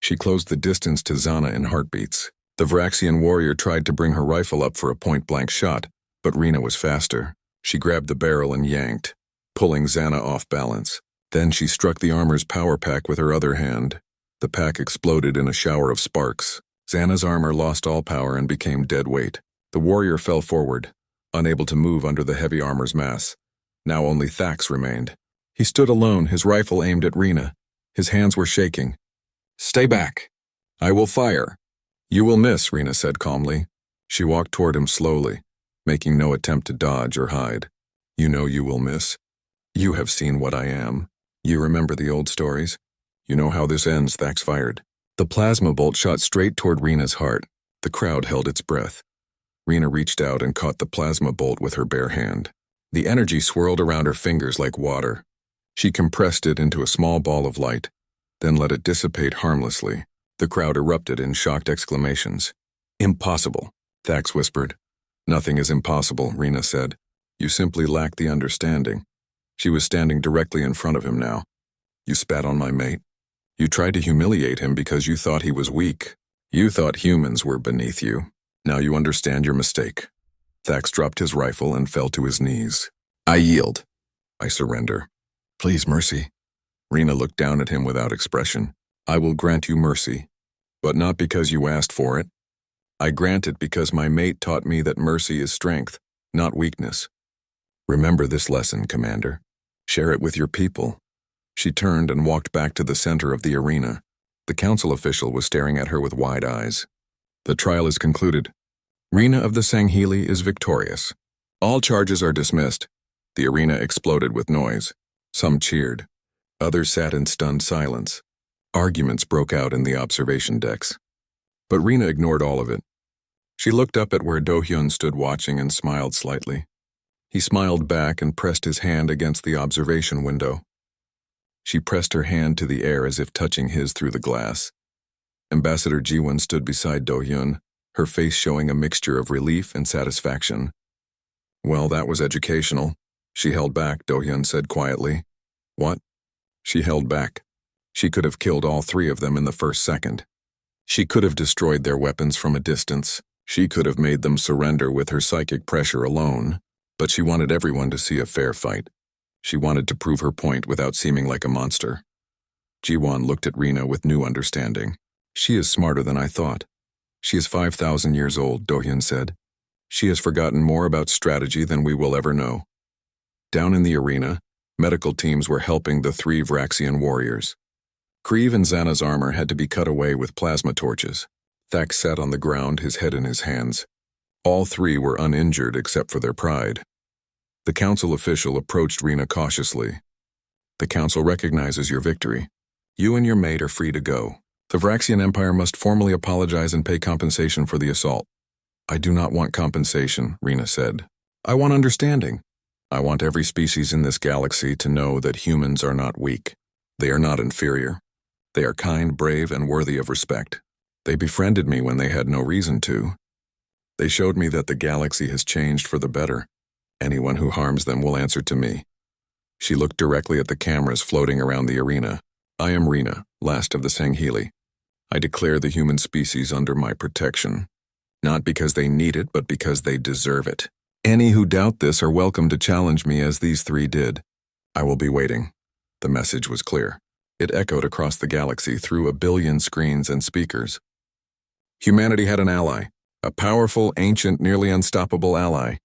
She closed the distance to Xana in heartbeats. The Vraxian warrior tried to bring her rifle up for a point-blank shot, but Rena was faster. She grabbed the barrel and yanked, pulling Xana off balance. Then she struck the armor's power pack with her other hand. The pack exploded in a shower of sparks. Xana's armor lost all power and became dead weight. The warrior fell forward, unable to move under the heavy armor's mass. Now only Thax remained. He stood alone, his rifle aimed at Rena. His hands were shaking. "Stay back. I will fire." "You will miss," Rena said calmly. She walked toward him slowly, making no attempt to dodge or hide. "You know you will miss. You have seen what I am. You remember the old stories? You know how this ends," Thax fired. The plasma bolt shot straight toward Rena's heart. The crowd held its breath. Rena reached out and caught the plasma bolt with her bare hand. The energy swirled around her fingers like water. She compressed it into a small ball of light, then let it dissipate harmlessly. The crowd erupted in shocked exclamations. "Impossible," Thax whispered. "Nothing is impossible," Rena said. "You simply lack the understanding." She was standing directly in front of him now. "You spat on my mate. You tried to humiliate him because you thought he was weak. You thought humans were beneath you. Now you understand your mistake." Thax dropped his rifle and fell to his knees. "I yield. I surrender. Please, mercy." Rena looked down at him without expression. "I will grant you mercy, but not because you asked for it. I grant it because my mate taught me that mercy is strength, not weakness. Remember this lesson, Commander. Share it with your people." She turned and walked back to the center of the arena. The council official was staring at her with wide eyes. "The trial is concluded. Rena of the Sangheli is victorious. All charges are dismissed." The arena exploded with noise. Some cheered. Others sat in stunned silence. Arguments broke out in the observation decks. But Rena ignored all of it. She looked up at where Do-hyun stood watching and smiled slightly. He smiled back and pressed his hand against the observation window. She pressed her hand to the air as if touching his through the glass. Ambassador Ji-won stood beside Do-hyun, her face showing a mixture of relief and satisfaction. "Well, that was educational." She held back, Do-hyun said quietly. "What?" She held back. She could have killed all 3 of them in the first second. She could have destroyed their weapons from a distance. She could have made them surrender with her psychic pressure alone. But she wanted everyone to see a fair fight. She wanted to prove her point without seeming like a monster. Ji-won looked at Rena with new understanding. "She is smarter than I thought." "She is 5,000 years old," Do-hyun said. "She has forgotten more about strategy than we will ever know." Down in the arena, medical teams were helping the 3 Vraxian warriors. Creve and Xana's armor had to be cut away with plasma torches. Thax sat on the ground, his head in his hands. All 3 were uninjured except for their pride. The council official approached Rena cautiously. "The council recognizes your victory. You and your mate are free to go. The Vraxian Empire must formally apologize and pay compensation for the assault." "I do not want compensation," Rena said. "I want understanding. I want every species in this galaxy to know that humans are not weak. They are not inferior. They are kind, brave, and worthy of respect. They befriended me when they had no reason to. They showed me that the galaxy has changed for the better. Anyone who harms them will answer to me." She looked directly at the cameras floating around the arena. "I am Rena, last of the Sangheli. I declare the human species under my protection. Not because they need it, but because they deserve it. Any who doubt this are welcome to challenge me as these 3 did. I will be waiting." The message was clear. It echoed across the galaxy through 1 billion screens and speakers. Humanity had an ally, a powerful, ancient, nearly unstoppable ally.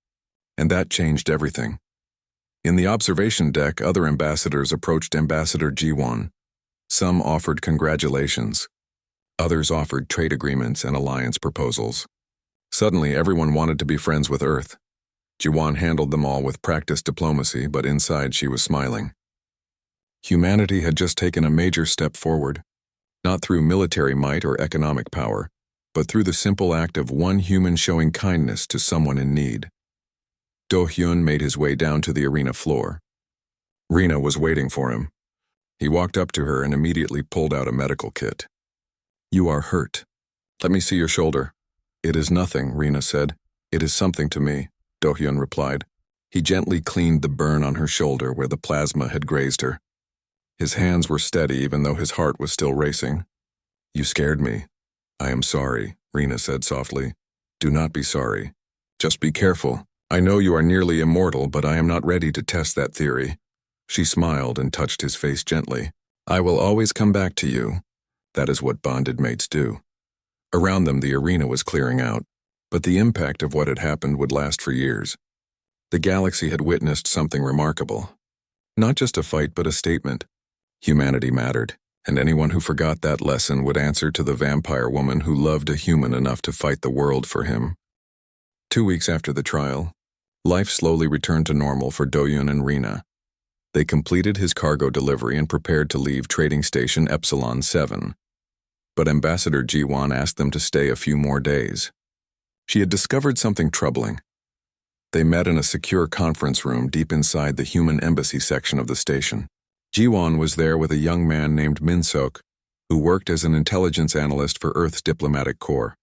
And that changed everything. In the observation deck, other ambassadors approached Ambassador Ji-won. Some offered congratulations. Others offered trade agreements and alliance proposals. Suddenly, everyone wanted to be friends with Earth. Jiwan handled them all with practiced diplomacy, but inside she was smiling. Humanity had just taken a major step forward, not through military might or economic power, but through the simple act of one human showing kindness to someone in need. Do-hyun made his way down to the arena floor. Rena was waiting for him. He walked up to her and immediately pulled out a medical kit. "You are hurt. Let me see your shoulder." "It is nothing," Rena said. "It is something to me," Do-hyun replied. He gently cleaned the burn on her shoulder where the plasma had grazed her. His hands were steady even though his heart was still racing. "You scared me." "I am sorry," Rena said softly. "Do not be sorry. Just be careful. I know you are nearly immortal, but I am not ready to test that theory." She smiled and touched his face gently. "I will always come back to you. That is what bonded mates do." Around them, the arena was clearing out, but the impact of what had happened would last for years. The galaxy had witnessed something remarkable. Not just a fight, but a statement. Humanity mattered, and anyone who forgot that lesson would answer to the vampire woman who loved a human enough to fight the world for him. 2 weeks after the trial, life slowly returned to normal for Do-hyun and Rena. They completed his cargo delivery and prepared to leave Trading Station Epsilon 7. But Ambassador Jiwan asked them to stay a few more days. She had discovered something troubling. They met in a secure conference room deep inside the human embassy section of the station. Jiwan was there with a young man named Min-sok, who worked as an intelligence analyst for Earth's diplomatic corps.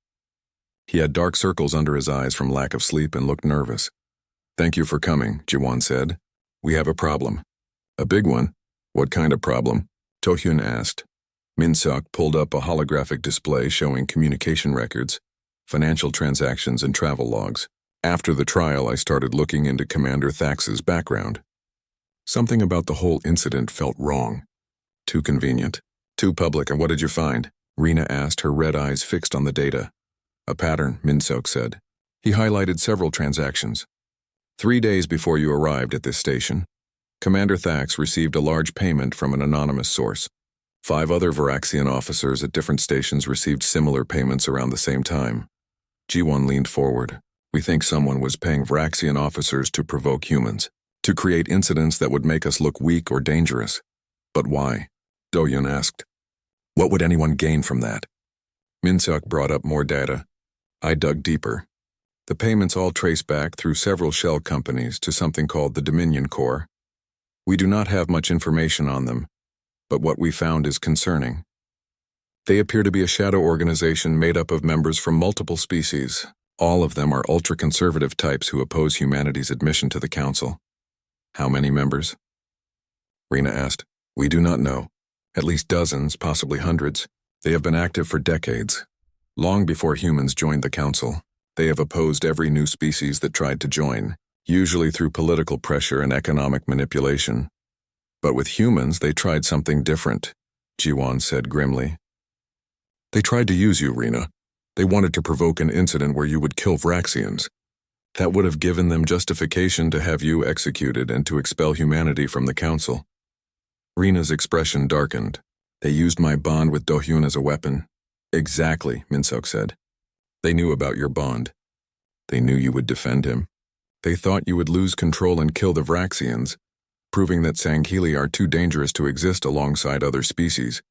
He had dark circles under his eyes from lack of sleep and looked nervous. "Thank you for coming," Jiwan said. "We have a problem." "A big one? What kind of problem?" Do-hyun asked. Min-sok pulled up a holographic display showing communication records, financial transactions, and travel logs. "After the trial, I started looking into Commander Thax's background. Something about the whole incident felt wrong. Too convenient. Too public. And what did you find?" Rena asked, her red eyes fixed on the data. "A pattern," Min-sok said. He highlighted several transactions. 3 days before you arrived at this station, Commander Thax received a large payment from an anonymous source. 5 other Varaxian officers at different stations received similar payments around the same time. G1 leaned forward. "We think someone was paying Varaxian officers to provoke humans, to create incidents that would make us look weak or dangerous." "But why?" Do-hyun asked. "What would anyone gain from that?" Min-sok brought up more data. I dug deeper. The payments all trace back through several shell companies to something called the Dominion Corps. We do not have much information on them, but what we found is concerning. They appear to be a shadow organization made up of members from multiple species. All of them are ultra-conservative types who oppose humanity's admission to the Council. "How many members?" Rena asked. "We do not know. At least dozens, possibly hundreds. They have been active for decades. Long before humans joined the Council, they have opposed every new species that tried to join, usually through political pressure and economic manipulation. But with humans, they tried something different," Jiwan said grimly. "They tried to use you, Rena. They wanted to provoke an incident where you would kill Vraxians. That would have given them justification to have you executed and to expel humanity from the Council." Rena's expression darkened. "They used my bond with Do-hyun as a weapon." "Exactly," Min-sok said. "They knew about your bond. They knew you would defend him. They thought you would lose control and kill the Vraxians, proving that Sanghili are too dangerous to exist alongside other species.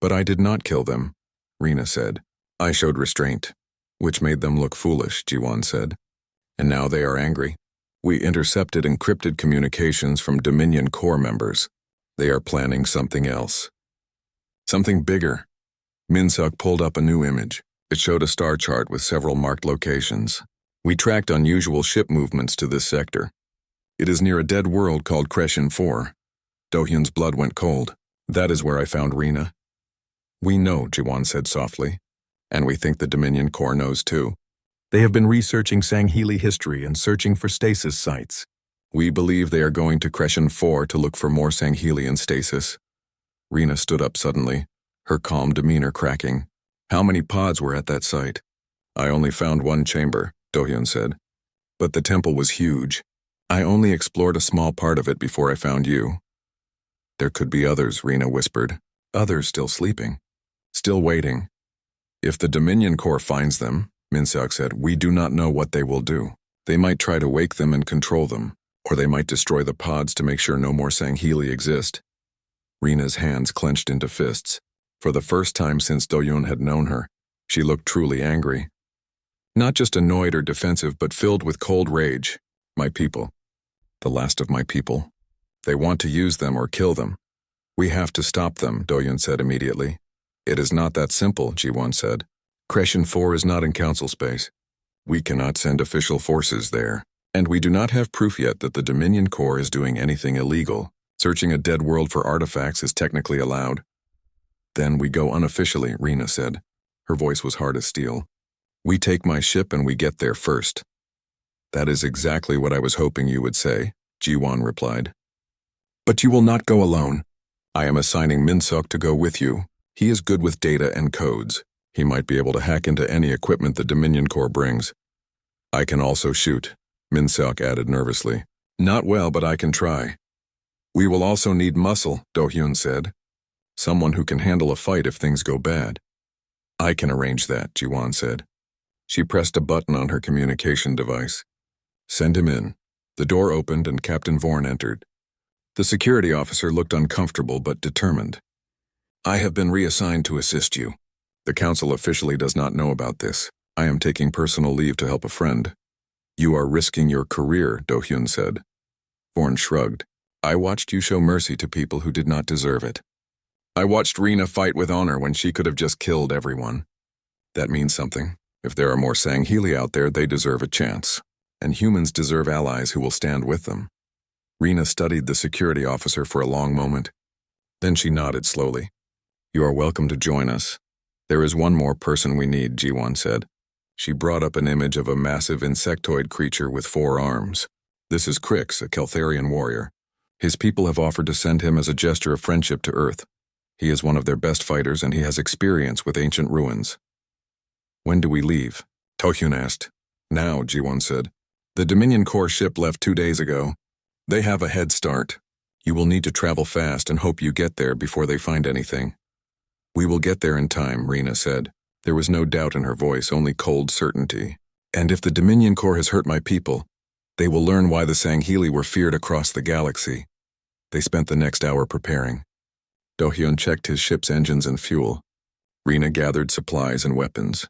But I did not kill them," Rena said. "I showed restraint, which made them look foolish," Jiwan said. "And now they are angry. We intercepted encrypted communications from Dominion Corps members. They are planning something else. Something bigger." Min-sok pulled up a new image. It showed a star chart with several marked locations. "We tracked unusual ship movements to this sector. It is near a dead world called Crescent 4. Do-hyun's blood went cold. "That is where I found Rena." "We know," Jiwan said softly. "And we think the Dominion Corps knows too. They have been researching Sanghili history and searching for stasis sites. We believe they are going to Crescent 4 to look for more Sanghili and stasis." Rena stood up suddenly, her calm demeanor cracking. "How many pods were at that site?" "I only found one chamber," Do-hyun said. "But the temple was huge. I only explored a small part of it before I found you." "There could be others," Rena whispered. "Others still sleeping. Still waiting. If the Dominion Corps finds them, Minseok said. We do not know what they will do. They might try to wake them and control them, or they might destroy the pods to make sure no more Sangheli exist. Rina's hands clenched into fists. For the first time since Do-hyun had known her, she looked truly angry. Not just annoyed or defensive, but filled with cold rage. My people. The last of my people. They want to use them or kill them. We have to stop them, Do-hyun said immediately. It is not that simple, Ji-won said. Creation 4 is not in council space. We cannot send official forces there, and we do not have proof yet that the Dominion Corps is doing anything illegal. Searching a dead world for artifacts is technically allowed. Then we go unofficially, Rina said. Her voice was hard as steel. We take my ship and we get there first. That is exactly what I was hoping you would say, Ji-won replied. But you will not go alone. I am assigning Minseok to go with you. He is good with data and codes. He might be able to hack into any equipment the Dominion Corps brings. I can also shoot, Minseok added nervously. Not well, but I can try. We will also need muscle, Do-hyun said. Someone who can handle a fight if things go bad. I can arrange that, Ji-won said. She pressed a button on her communication device. Send him in. The door opened and Captain Vorn entered. The security officer looked uncomfortable but determined. I have been reassigned to assist you. The council officially does not know about this. I am taking personal leave to help a friend. You are risking your career, Do-hyun said. Vorn shrugged. I watched you show mercy to people who did not deserve it. I watched Rina fight with honor when she could have just killed everyone. That means something. If there are more Sangheli out there, they deserve a chance. And humans deserve allies who will stand with them. Rina studied the security officer for a long moment. Then she nodded slowly. You are welcome to join us. There is one more person we need, Ji-won said. She brought up an image of a massive insectoid creature with 4 arms. This is Crix, a Keltharian warrior. His people have offered to send him as a gesture of friendship to Earth. He is one of their best fighters and he has experience with ancient ruins. When do we leave? Do-hyun asked. Now, Ji-won said. The Dominion Corps ship left 2 days ago. They have a head start. You will need to travel fast and hope you get there before they find anything. We will get there in time, Rina said. There was no doubt in her voice, only cold certainty. And if the Dominion Corps has hurt my people, they will learn why the Sangheli were feared across the galaxy. They spent the next hour preparing. Do-hyun checked his ship's engines and fuel. Rina gathered supplies and weapons.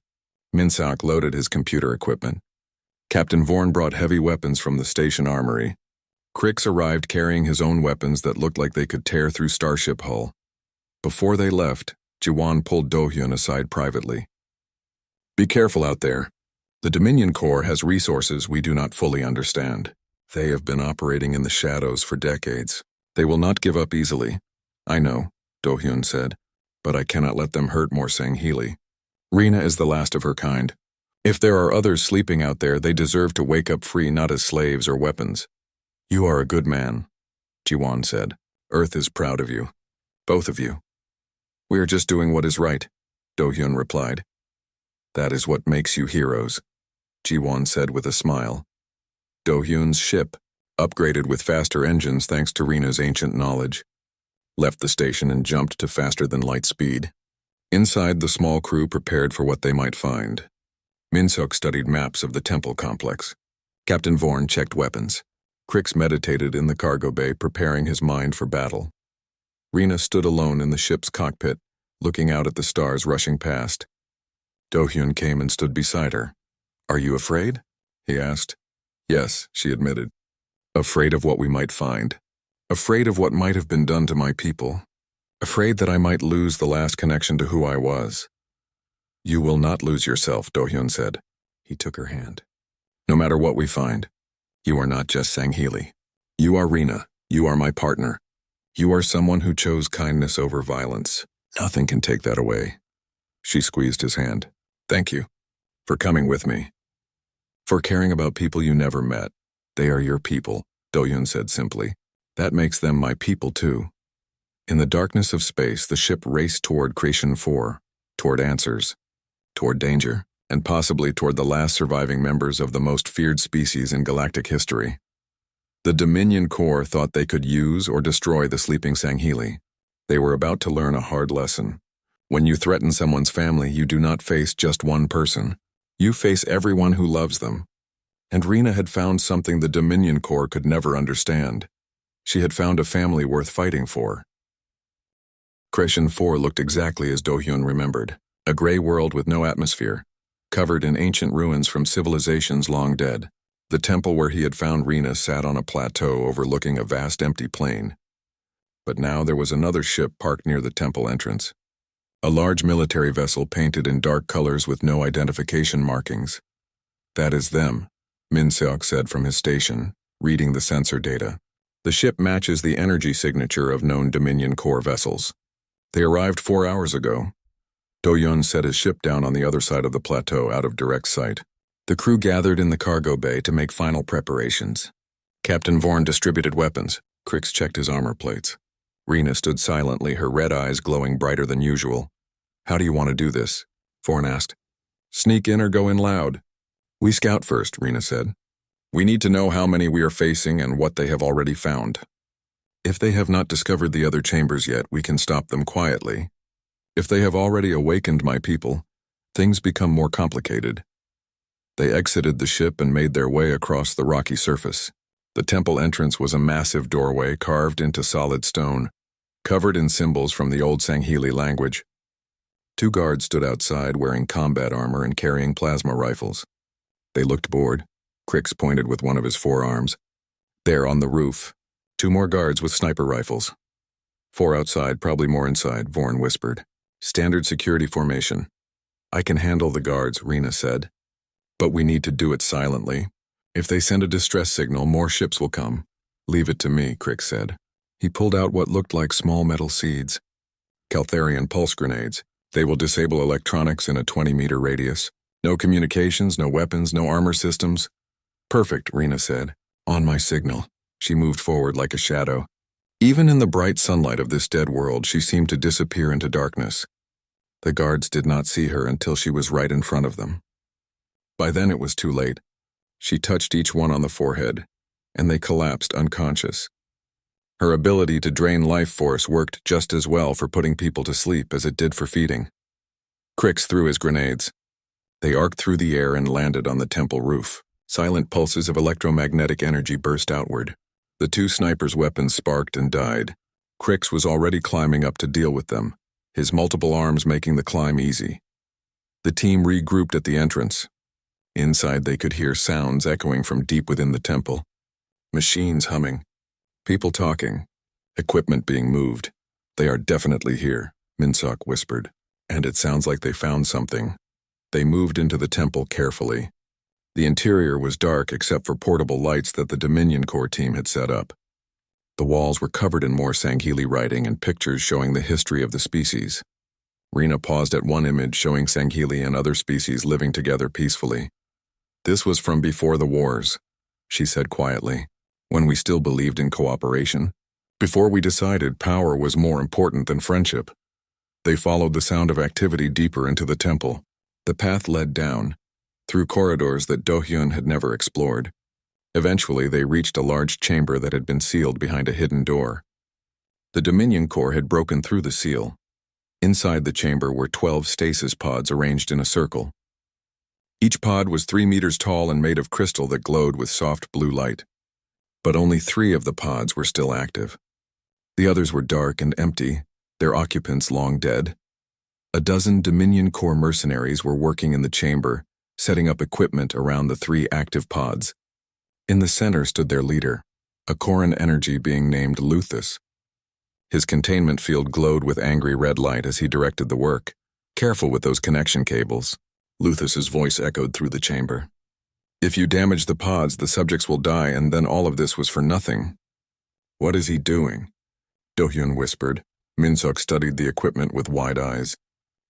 Minseok loaded his computer equipment. Captain Vorn brought heavy weapons from the station armory. Crix arrived carrying his own weapons that looked like they could tear through starship hull. Before they left, Ji-won pulled Do-hyun aside privately. Be careful out there. The Dominion Corps has resources we do not fully understand. They have been operating in the shadows for decades. They will not give up easily. I know, Do-hyun said, but I cannot let them hurt more Sangheli. Rina is the last of her kind. If there are others sleeping out there, they deserve to wake up free, not as slaves or weapons. You are a good man, Ji-won said. Earth is proud of you. Both of you. We are just doing what is right, Do-hyun replied. That is what makes you heroes, Ji-won said with a smile. Do-hyun's ship, upgraded with faster engines thanks to Rina's ancient knowledge, left the station and jumped to faster-than-light speed. Inside, the small crew prepared for what they might find. Minseok studied maps of the temple complex. Captain Vorn checked weapons. Crix meditated in the cargo bay, preparing his mind for battle. Rina stood alone in the ship's cockpit, looking out at the stars rushing past. Do-hyun came and stood beside her. Are you afraid? He asked. Yes, she admitted. Afraid of what we might find. Afraid of what might have been done to my people. Afraid that I might lose the last connection to who I was. You will not lose yourself, Do-hyun said. He took her hand. No matter what we find, you are not just Sangheli. You are Rina. You are my partner. You are someone who chose kindness over violence. Nothing can take that away. She squeezed his hand. Thank you. For coming with me. For caring about people you never met. They are your people, Do-hyun said simply. That makes them my people too. In the darkness of space, the ship raced toward Creation 4, toward answers, toward danger, and possibly toward the last surviving members of the most feared species in galactic history. The Dominion Corps thought they could use or destroy the sleeping Sangheli. They were about to learn a hard lesson. When you threaten someone's family, you do not face just one person. You face everyone who loves them. And Rena had found something the Dominion Corps could never understand. She had found a family worth fighting for. Creation 4 looked exactly as Do-hyun remembered, a gray world with no atmosphere, covered in ancient ruins from civilizations long dead. The temple where he had found Rena sat on a plateau overlooking a vast empty plain. But now there was another ship parked near the temple entrance. A large military vessel painted in dark colors with no identification markings. That is them, Min Seok said from his station, reading the sensor data. The ship matches the energy signature of known Dominion Corps vessels. They arrived 4 hours ago. Do-hyun set his ship down on the other side of the plateau out of direct sight. The crew gathered in the cargo bay to make final preparations. Captain Vorn distributed weapons. Crix checked his armor plates. Rena stood silently, her red eyes glowing brighter than usual. How do you want to do this? Vorn asked. Sneak in or go in loud? We scout first, Rena said. We need to know how many we are facing and what they have already found. If they have not discovered the other chambers yet, we can stop them quietly. If they have already awakened my people, things become more complicated. They exited the ship and made their way across the rocky surface. The temple entrance was a massive doorway carved into solid stone, covered in symbols from the old Sangheli language. 2 guards stood outside wearing combat armor and carrying plasma rifles. They looked bored. Crix pointed with one of his forearms. There on the roof, 2 more guards with sniper rifles. 4 outside, probably more inside, Vorn whispered. Standard security formation. I can handle the guards, Rena said. But we need to do it silently. If they send a distress signal, more ships will come. Leave it to me, Crix said. He pulled out what looked like small metal seeds. Caltharian pulse grenades. They will disable electronics in a 20-meter radius. No communications, no weapons, no armor systems. Perfect, Rena said. On my signal. She moved forward like a shadow. Even in the bright sunlight of this dead world, she seemed to disappear into darkness. The guards did not see her until she was right in front of them. By then it was too late. She touched each one on the forehead, and they collapsed unconscious. Her ability to drain life force worked just as well for putting people to sleep as it did for feeding. Crix threw his grenades. They arced through the air and landed on the temple roof. Silent pulses of electromagnetic energy burst outward. The 2 snipers' weapons sparked and died. Crix was already climbing up to deal with them, his multiple arms making the climb easy. The team regrouped at the entrance. Inside they could hear sounds echoing from deep within the temple. Machines humming. People talking. Equipment being moved. They are definitely here, Min Seok whispered. And it sounds like they found something. They moved into the temple carefully. The interior was dark except for portable lights that the Dominion Corps team had set up. The walls were covered in more Sangheli writing and pictures showing the history of the species. Rena paused at one image showing Sangheli and other species living together peacefully. This was from before the wars, she said quietly, when we still believed in cooperation. Before we decided power was more important than friendship. They followed the sound of activity deeper into the temple. The path led down, through corridors that Do-hyun had never explored. Eventually, they reached a large chamber that had been sealed behind a hidden door. The Dominion Corps had broken through the seal. Inside the chamber were 12 stasis pods arranged in a circle. Each pod was 3 meters tall and made of crystal that glowed with soft blue light. But only 3 of the pods were still active. The others were dark and empty, their occupants long dead. A dozen Dominion Corps mercenaries were working in the chamber, setting up equipment around the 3 active pods. In the center stood their leader, a Corran energy being named Luthus. His containment field glowed with angry red light as he directed the work. Careful with those connection cables. Luthus's voice echoed through the chamber. If you damage the pods, the subjects will die, and then all of this was for nothing. What is he doing? Do-hyun whispered. Min Seok studied the equipment with wide eyes.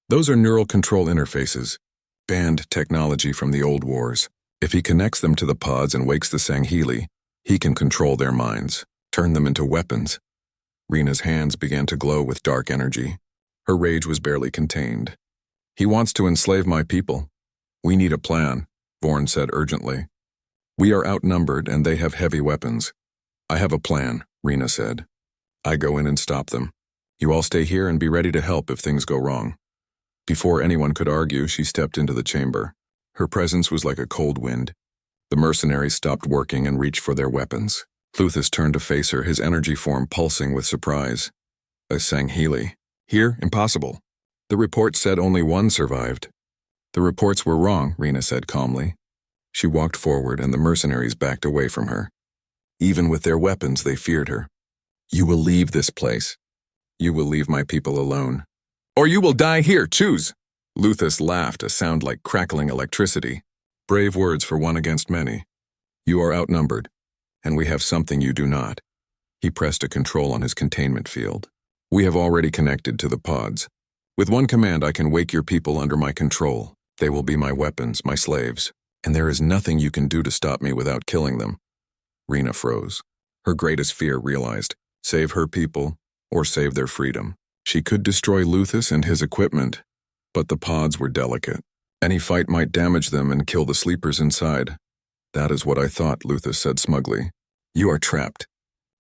Those are neural control interfaces, banned technology from the old wars. If he connects them to the pods and wakes the Sangheli, he can control their minds, turn them into weapons. Rena's hands began to glow with dark energy. Her rage was barely contained. He wants to enslave my people. We need a plan, Vorn said urgently. We are outnumbered and they have heavy weapons. I have a plan, Rena said. I go in and stop them. You all stay here and be ready to help if things go wrong. Before anyone could argue, she stepped into the chamber. Her presence was like a cold wind. The mercenaries stopped working and reached for their weapons. Luthus turned to face her, his energy form pulsing with surprise. A Sangheili. Here? Impossible. The report said only one survived. The reports were wrong, Rena said calmly. She walked forward and the mercenaries backed away from her. Even with their weapons, they feared her. You will leave this place. You will leave my people alone. Or you will die here, choose! Luthus laughed, a sound like crackling electricity. Brave words for one against many. You are outnumbered, and we have something you do not. He pressed a control on his containment field. We have already connected to the pods. With one command, I can wake your people under my control. They will be my weapons, my slaves, and there is nothing you can do to stop me without killing them. Rena froze. Her greatest fear realized, save her people or save their freedom. She could destroy Luthus and his equipment, but the pods were delicate. Any fight might damage them and kill the sleepers inside. That is what I thought, Luthus said smugly. You are trapped.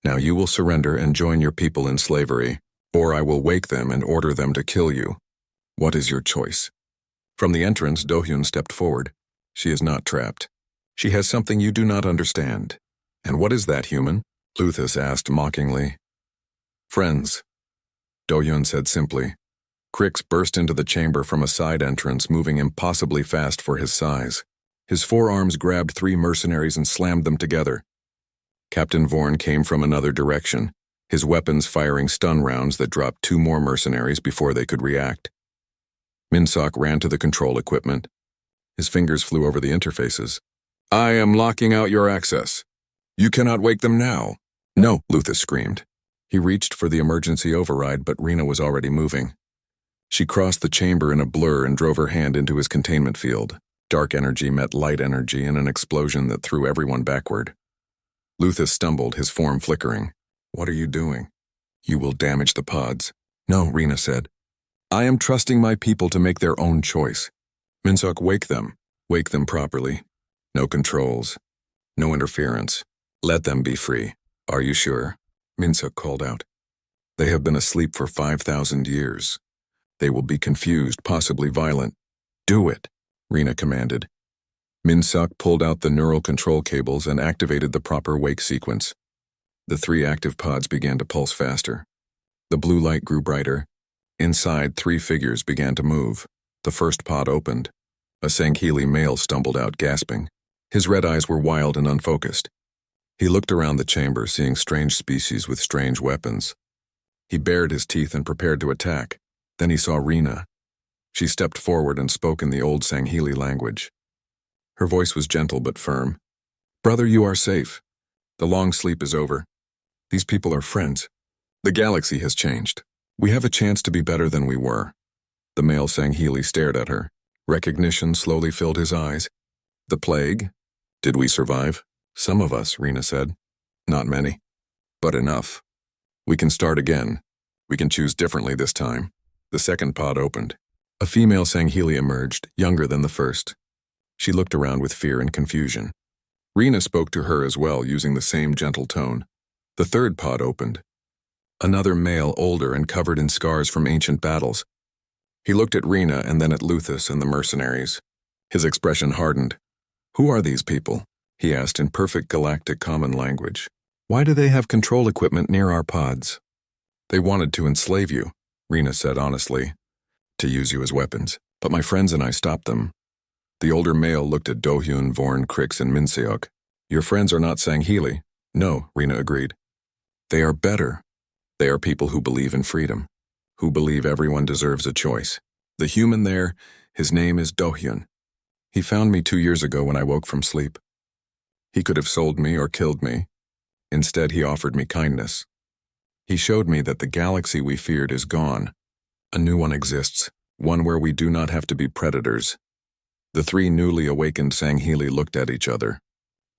Now you will surrender and join your people in slavery, or I will wake them and order them to kill you. What is your choice? From the entrance, Do-hyun stepped forward. She is not trapped. She has something you do not understand. And what is that, human? Luthus asked mockingly. Friends, Do-hyun said simply. Crix burst into the chamber from a side entrance, moving impossibly fast for his size. His forearms grabbed 3 mercenaries and slammed them together. Captain Vorn came from another direction, his weapons firing stun rounds that dropped 2 more mercenaries before they could react. Minsok ran to the control equipment. His fingers flew over the interfaces. I am locking out your access. You cannot wake them now. No, Luthus screamed. He reached for the emergency override, but Rena was already moving. She crossed the chamber in a blur and drove her hand into his containment field. Dark energy met light energy in an explosion that threw everyone backward. Luthus stumbled, his form flickering. What are you doing? You will damage the pods. No, Rena said. I am trusting my people to make their own choice. Minsok, wake them. Wake them properly. No controls. No interference. Let them be free. Are you sure? Minsok called out. They have been asleep for 5,000 years. They will be confused, possibly violent. Do it, Rena commanded. Minsok pulled out the neural control cables and activated the proper wake sequence. The 3 active pods began to pulse faster. The blue light grew brighter. Inside, 3 figures began to move. The first pod opened. A Sangheili male stumbled out, gasping. His red eyes were wild and unfocused. He looked around the chamber, seeing strange species with strange weapons. He bared his teeth and prepared to attack. Then he saw Rena. She stepped forward and spoke in the old Sangheili language. Her voice was gentle but firm. Brother, you are safe. The long sleep is over. These people are friends. The galaxy has changed. We have a chance to be better than we were. The male Sangheili stared at her. Recognition slowly filled his eyes. The plague? Did we survive? Some of us, Rena said. Not many. But enough. We can start again. We can choose differently this time. The second pod opened. A female Sangheili emerged, younger than the first. She looked around with fear and confusion. Rena spoke to her as well, using the same gentle tone. The third pod opened. Another male, older and covered in scars from ancient battles. He looked at Rena and then at Luthus and the mercenaries. His expression hardened. Who are these people? He asked in perfect galactic common language. Why do they have control equipment near our pods? They wanted to enslave you, Rena said honestly. To use you as weapons, but my friends and I stopped them. The older male looked at Do-hyun, Vorn, Crix, and Minseok. Your friends are not Sangheili. No, Rena agreed. They are better. They are people who believe in freedom, who believe everyone deserves a choice. The human there, his name is Do-hyun. He found me 2 years ago when I woke from sleep. He could have sold me or killed me. Instead, he offered me kindness. He showed me that the galaxy we feared is gone. A new one exists, one where we do not have to be predators. The 3 newly awakened Sangheili looked at each other.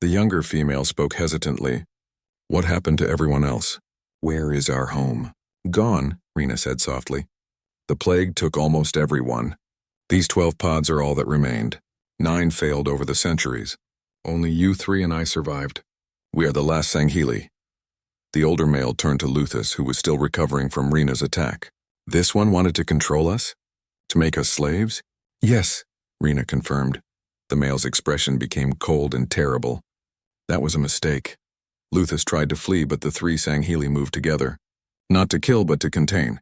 The younger female spoke hesitantly. What happened to everyone else? Where is our home? Gone, Rena said softly. The plague took almost everyone. These 12 pods are all that remained. 9 failed over the centuries. Only you 3 and I survived. We are the last Sangheili. The older male turned to Luthus, who was still recovering from Rena's attack. This one wanted to control us? To make us slaves? Yes, Rena confirmed. The male's expression became cold and terrible. That was a mistake. Luthus tried to flee, but the three Sangheili moved together. Not to kill, but to contain.